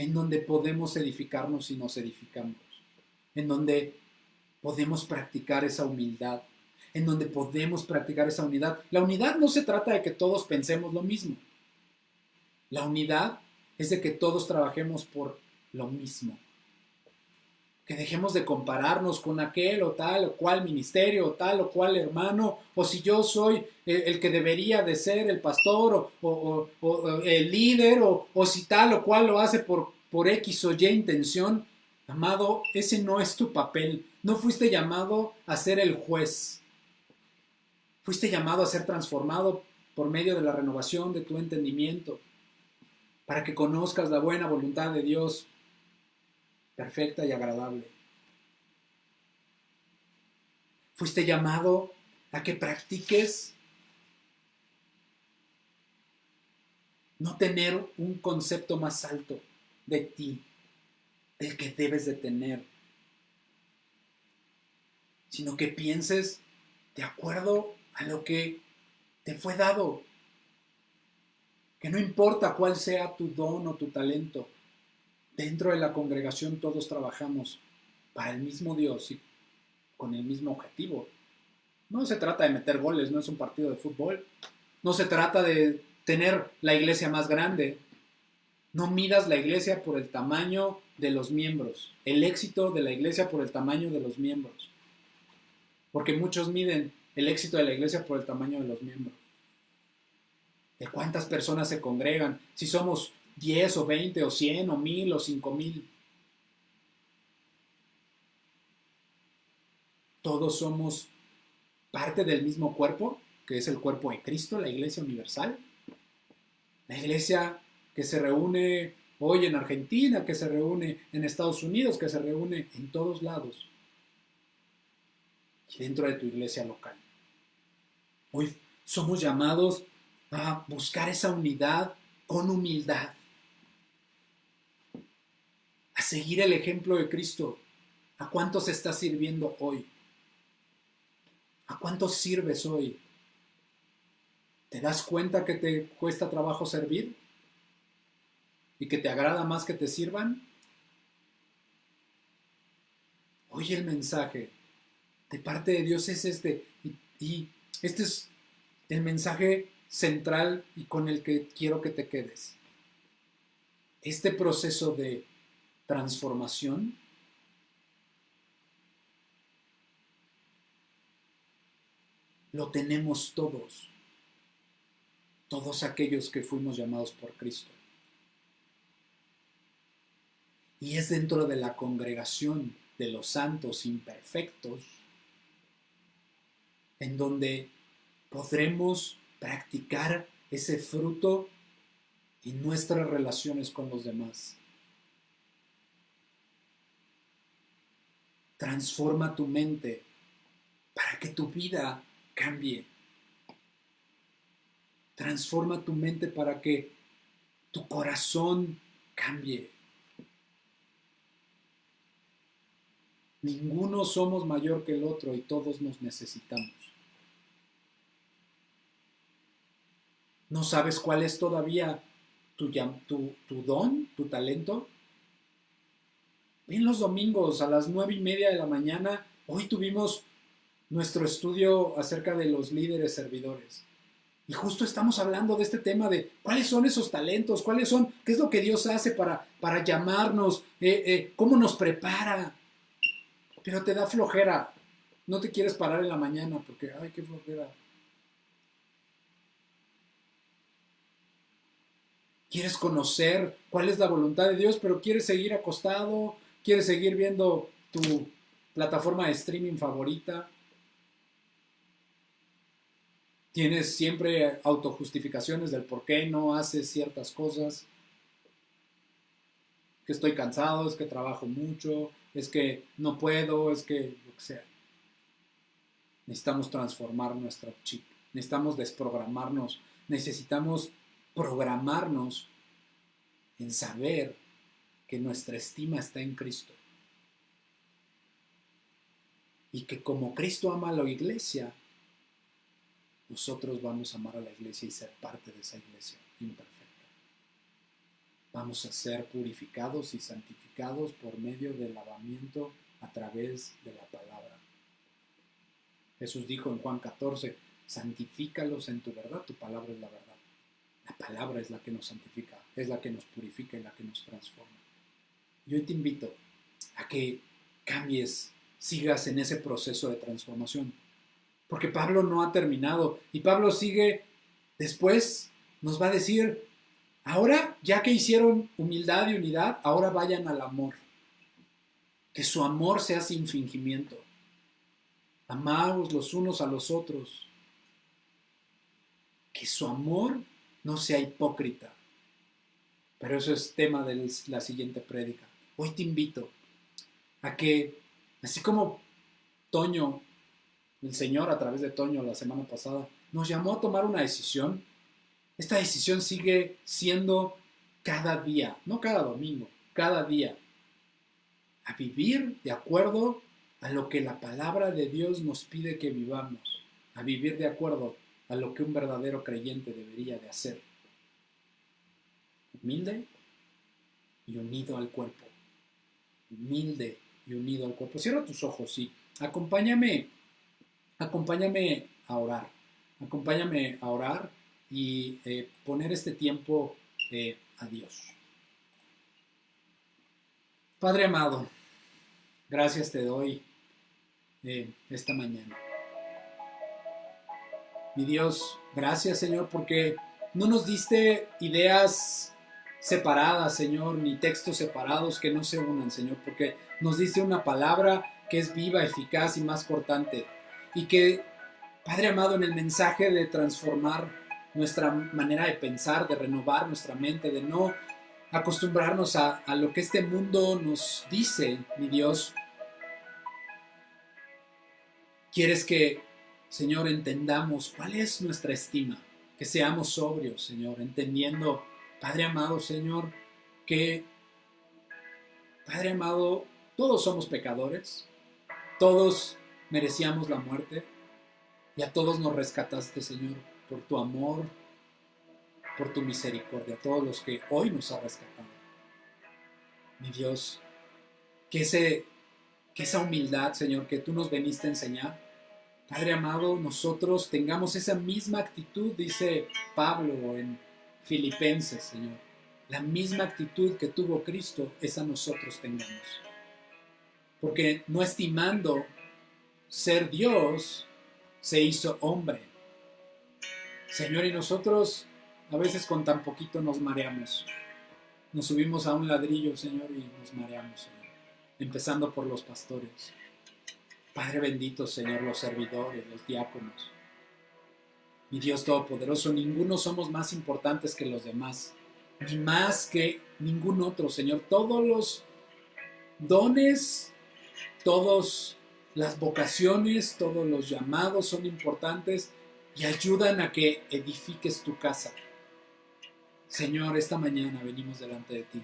en donde podemos edificarnos y nos edificamos, en donde podemos practicar esa humildad, en donde podemos practicar esa unidad. La unidad no se trata de que todos pensemos lo mismo. La unidad es de que todos trabajemos por lo mismo. Que dejemos de compararnos con aquel o tal o cual ministerio o tal o cual hermano, o si yo soy el que debería de ser el pastor o el líder, o si tal o cual lo hace por X o Y intención. Amado, ese no es tu papel. No fuiste llamado a ser el juez. Fuiste llamado a ser transformado por medio de la renovación de tu entendimiento, para que conozcas la buena voluntad de Dios, perfecta y agradable. Fuiste llamado a que practiques no tener un concepto más alto de ti, del que debes de tener, sino que pienses de acuerdo a lo que te fue dado. Que no importa cuál sea tu don o tu talento, dentro de la congregación todos trabajamos para el mismo Dios y con el mismo objetivo. No se trata de meter goles, no es un partido de fútbol. No se trata de tener la iglesia más grande. No midas la iglesia por el tamaño de los miembros, el éxito de la iglesia por el tamaño de los miembros. Porque muchos miden el éxito de la iglesia por el tamaño de los miembros. De cuántas personas se congregan, si somos 10 o 20 o 100 o 1000 o 5000. Todos somos parte del mismo cuerpo, que es el cuerpo de Cristo, la iglesia universal. La iglesia que se reúne hoy en Argentina, que se reúne en Estados Unidos, que se reúne en todos lados. Y dentro de tu iglesia local. Hoy somos llamados a buscar esa unidad con humildad. A seguir el ejemplo de Cristo. ¿A cuántos estás sirviendo hoy? ¿A cuántos sirves hoy? ¿Te das cuenta que te cuesta trabajo servir? ¿Y que te agrada más que te sirvan? Hoy el mensaje de parte de Dios es este. Y este es el mensaje central y con el que quiero que te quedes. Este proceso de transformación lo tenemos todos aquellos que fuimos llamados por Cristo. Y es dentro de la congregación de los santos imperfectos en donde podremos practicar ese fruto en nuestras relaciones con los demás. Transforma tu mente para que tu vida cambie. Transforma tu mente para que tu corazón cambie. Ninguno somos mayor que el otro y todos nos necesitamos. ¿No sabes cuál es todavía tu don, tu talento? Ven los domingos a las 9:30 de la mañana. Hoy tuvimos nuestro estudio acerca de los líderes servidores. Y justo estamos hablando de este tema de cuáles son esos talentos, qué es lo que Dios hace para llamarnos, cómo nos prepara. Pero te da flojera. No te quieres parar en la mañana porque, ay, qué flojera. Quieres conocer cuál es la voluntad de Dios, pero quieres seguir acostado, quieres seguir viendo tu plataforma de streaming favorita. Tienes siempre autojustificaciones del por qué no haces ciertas cosas. Que estoy cansado, es que trabajo mucho, es que no puedo, es que lo que sea. Necesitamos transformar nuestro chip, necesitamos desprogramarnos, necesitamos programarnos en saber que nuestra estima está en Cristo. Y que como Cristo ama a la iglesia, nosotros vamos a amar a la iglesia y ser parte de esa iglesia imperfecta. vamos a ser purificados y santificados por medio del lavamiento a través de la palabra. Jesús dijo en Juan 14, santifícalos en tu verdad, tu palabra es la verdad. La palabra es la que nos santifica, es la que nos purifica y la que nos transforma. Yo te invito a que cambies, sigas en ese proceso de transformación. Porque Pablo no ha terminado y Pablo sigue después, nos va a decir, ahora ya que hicieron humildad y unidad, ahora vayan al amor. Que su amor sea sin fingimiento. Amaos los unos a los otros. Que su amor no sea hipócrita. Pero eso es tema de la siguiente prédica. Hoy te invito a que, así como Toño, el Señor a través de Toño la semana pasada, nos llamó a tomar una decisión, esta decisión sigue siendo cada día, no cada domingo, cada día, a vivir de acuerdo a lo que la palabra de Dios nos pide que vivamos, a vivir de acuerdo a lo que un verdadero creyente debería de hacer. Humilde y unido al cuerpo. Humilde y unido al cuerpo. Cierra tus ojos y acompáñame a orar. Acompáñame a orar y poner este tiempo a Dios. Padre amado, gracias te doy esta mañana. Mi Dios, gracias Señor porque no nos diste ideas separadas, Señor, ni textos separados que no se unan, Señor, porque nos diste una palabra que es viva, eficaz y más cortante. Y que, Padre amado, en el mensaje de transformar nuestra manera de pensar, de renovar nuestra mente, de no acostumbrarnos a lo que este mundo nos dice, mi Dios, quieres que, Señor, entendamos cuál es nuestra estima, que seamos sobrios, Señor, entendiendo, Padre amado, Señor, que, Padre amado, todos somos pecadores, todos merecíamos la muerte y a todos nos rescataste, Señor, por tu amor, por tu misericordia, a todos los que hoy nos has rescatado. Mi Dios, que esa humildad, Señor, que tú nos veniste a enseñar, Padre amado, nosotros tengamos esa misma actitud, dice Pablo en Filipenses, Señor. La misma actitud que tuvo Cristo, esa nosotros tengamos. Porque no estimando ser Dios, se hizo hombre. Señor, y nosotros a veces con tan poquito nos mareamos. Nos subimos a un ladrillo, Señor, y nos mareamos, Señor. Empezando por los pastores. Padre bendito, Señor, los servidores, los diáconos. Mi Dios Todopoderoso, ninguno somos más importantes que los demás, ni más que ningún otro, Señor. Todos los dones, todas las vocaciones, todos los llamados son importantes y ayudan a que edifiques tu casa. Señor, esta mañana venimos delante de ti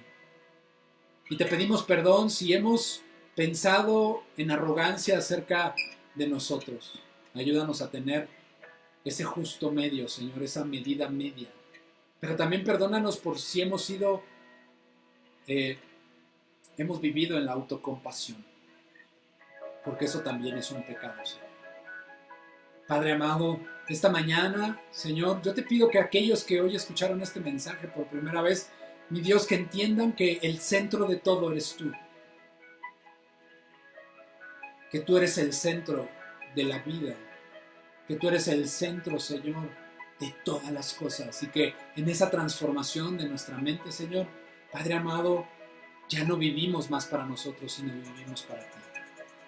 y te pedimos perdón si hemos pensado en arrogancia acerca de nosotros. Ayúdanos a tener ese justo medio, Señor, esa medida media. Pero también perdónanos por si hemos vivido en la autocompasión, porque eso también es un pecado, Señor. Padre amado, esta mañana, Señor, yo te pido que aquellos que hoy escucharon este mensaje por primera vez, mi Dios, que entiendan que el centro de todo eres tú. Que tú eres el centro de la vida, que tú eres el centro, Señor, de todas las cosas, y que en esa transformación de nuestra mente, Señor, Padre amado, ya no vivimos más para nosotros, sino vivimos para ti.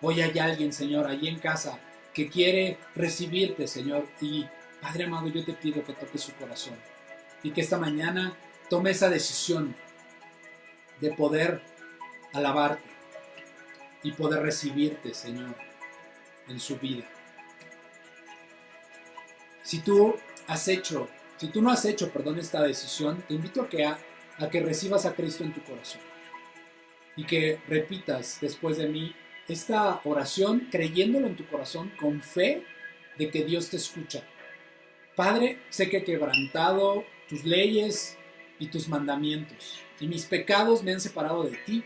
Hoy hay alguien, Señor, allí en casa, que quiere recibirte, Señor, y Padre amado, yo te pido que toques su corazón, y que esta mañana tome esa decisión de poder alabarte, y poder recibirte, Señor, en su vida. Si tú no has hecho, esta decisión, te invito a que recibas a Cristo en tu corazón y que repitas después de mí esta oración creyéndolo en tu corazón con fe de que Dios te escucha. Padre, sé que he quebrantado tus leyes, y tus mandamientos, y mis pecados me han separado de ti.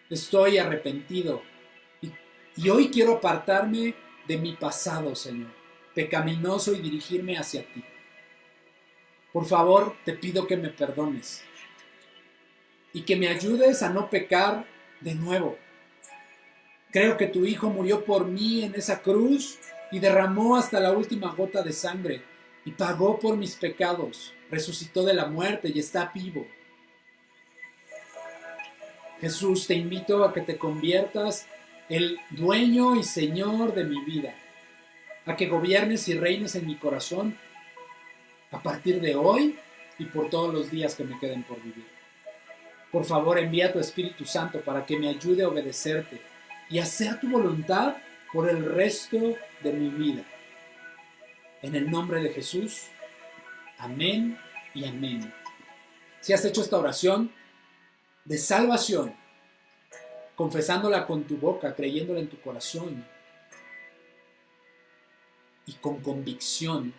Estoy arrepentido y hoy quiero apartarme de mi pasado, Señor, pecaminoso, y dirigirme hacia ti. Por favor, te pido que me perdones y que me ayudes a no pecar de nuevo. Creo que tu Hijo murió por mí en esa cruz y derramó hasta la última gota de sangre y pagó por mis pecados, resucitó de la muerte y está vivo. Jesús, te invito a que te conviertas el dueño y Señor de mi vida, a que gobiernes y reines en mi corazón a partir de hoy y por todos los días que me queden por vivir. Por favor, envía tu Espíritu Santo para que me ayude a obedecerte y hacer tu voluntad por el resto de mi vida. En el nombre de Jesús, amén y amén. Si has hecho esta oración de salvación, confesándola con tu boca, creyéndola en tu corazón y con convicción,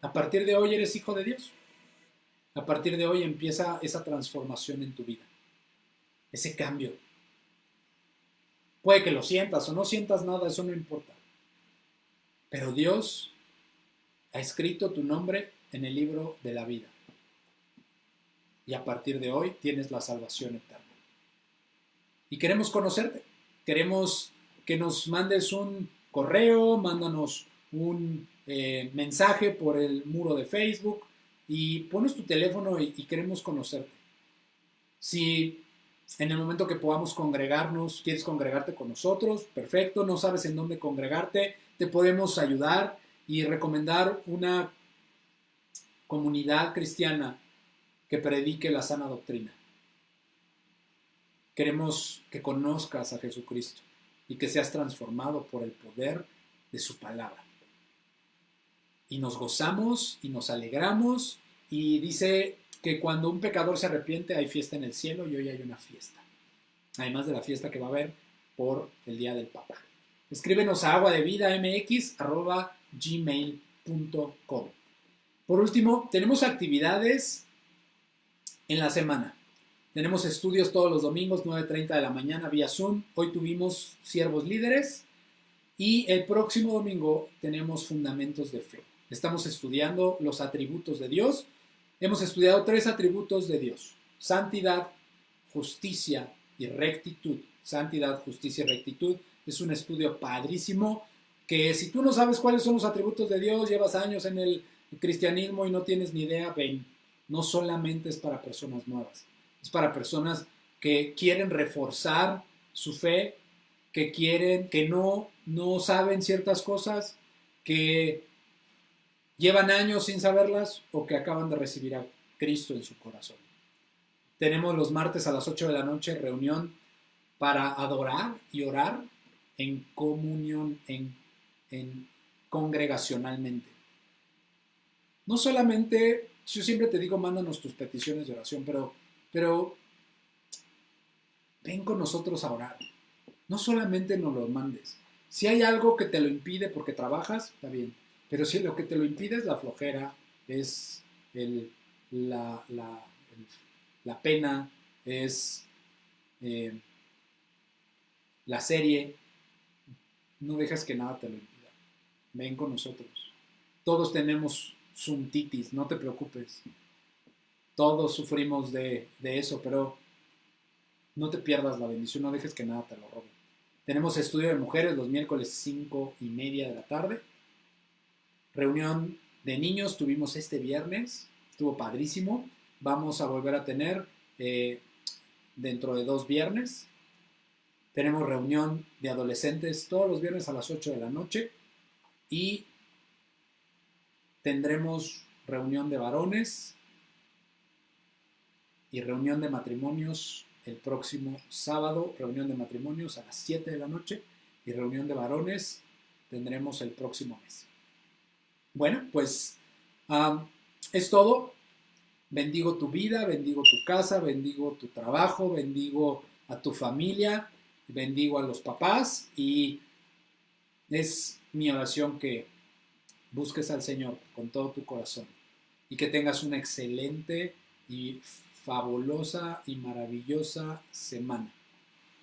a partir de hoy eres hijo de Dios. A partir de hoy empieza esa transformación en tu vida, ese cambio. Puede que lo sientas o no sientas nada, eso no importa. Pero Dios ha escrito tu nombre en el libro de la vida. Y a partir de hoy tienes la salvación eterna. Y queremos conocerte. Queremos que nos mandes un correo, mándanos un mensaje por el muro de Facebook y pones tu teléfono y queremos conocerte. Si en el momento que podamos congregarnos, quieres congregarte con nosotros, perfecto. No sabes en dónde congregarte, te podemos ayudar y recomendar una comunidad cristiana que predique la sana doctrina. Queremos que conozcas a Jesucristo y que seas transformado por el poder de su palabra. Y nos gozamos y nos alegramos, y dice que cuando un pecador se arrepiente hay fiesta en el cielo, y hoy hay una fiesta, además de la fiesta que va a haber por el Día del Papá. Escríbenos a aguadevidamx@gmail.com. Por último, tenemos actividades en la semana. Tenemos estudios todos los domingos, 9:30 de la mañana vía Zoom. Hoy tuvimos siervos líderes y el próximo domingo tenemos fundamentos de fe. Estamos estudiando los atributos de Dios. Hemos estudiado 3 atributos de Dios: santidad, justicia y rectitud. Santidad, justicia y rectitud. Es un estudio padrísimo que si tú no sabes cuáles son los atributos de Dios, llevas años en el cristianismo y no tienes ni idea, ven. No solamente es para personas nuevas, es para personas que quieren reforzar su fe, que no saben ciertas cosas, que llevan años sin saberlas o que acaban de recibir a Cristo en su corazón. Tenemos los martes a las 8 de la noche reunión para adorar y orar en comunión, en congregacionalmente. No solamente, yo siempre te digo, mándanos tus peticiones de oración, pero ven con nosotros a orar. No solamente nos lo mandes. Si hay algo que te lo impide porque trabajas, está bien. Pero si lo que te lo impide es la flojera, es la pena, es la serie, no dejes que nada te lo impida. Ven con nosotros. Todos tenemos zuntitis, no te preocupes. Todos sufrimos de eso, pero no te pierdas la bendición, no dejes que nada te lo robe. Tenemos estudio de mujeres los miércoles 5:30 de la tarde. Reunión de niños tuvimos este viernes, estuvo padrísimo. Vamos a volver a tener dentro de 2 viernes. Tenemos reunión de adolescentes todos los viernes a las 8 de la noche. Y tendremos reunión de varones y reunión de matrimonios el próximo sábado. Reunión de matrimonios a las 7 de la noche y reunión de varones tendremos el próximo mes. Bueno, pues es todo. Bendigo tu vida, bendigo tu casa, bendigo tu trabajo, bendigo a tu familia, bendigo a los papás, y es mi oración que busques al Señor con todo tu corazón y que tengas una excelente y fabulosa y maravillosa semana.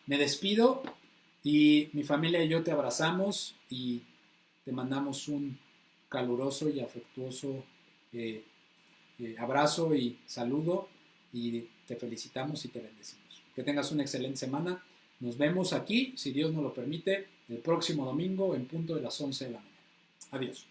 Me despido y mi familia y yo te abrazamos y te mandamos un caluroso y afectuoso abrazo y saludo y te felicitamos y te bendecimos. Que tengas una excelente semana. Nos vemos aquí, si Dios nos lo permite, el próximo domingo en punto de las 11 de la mañana. Adiós.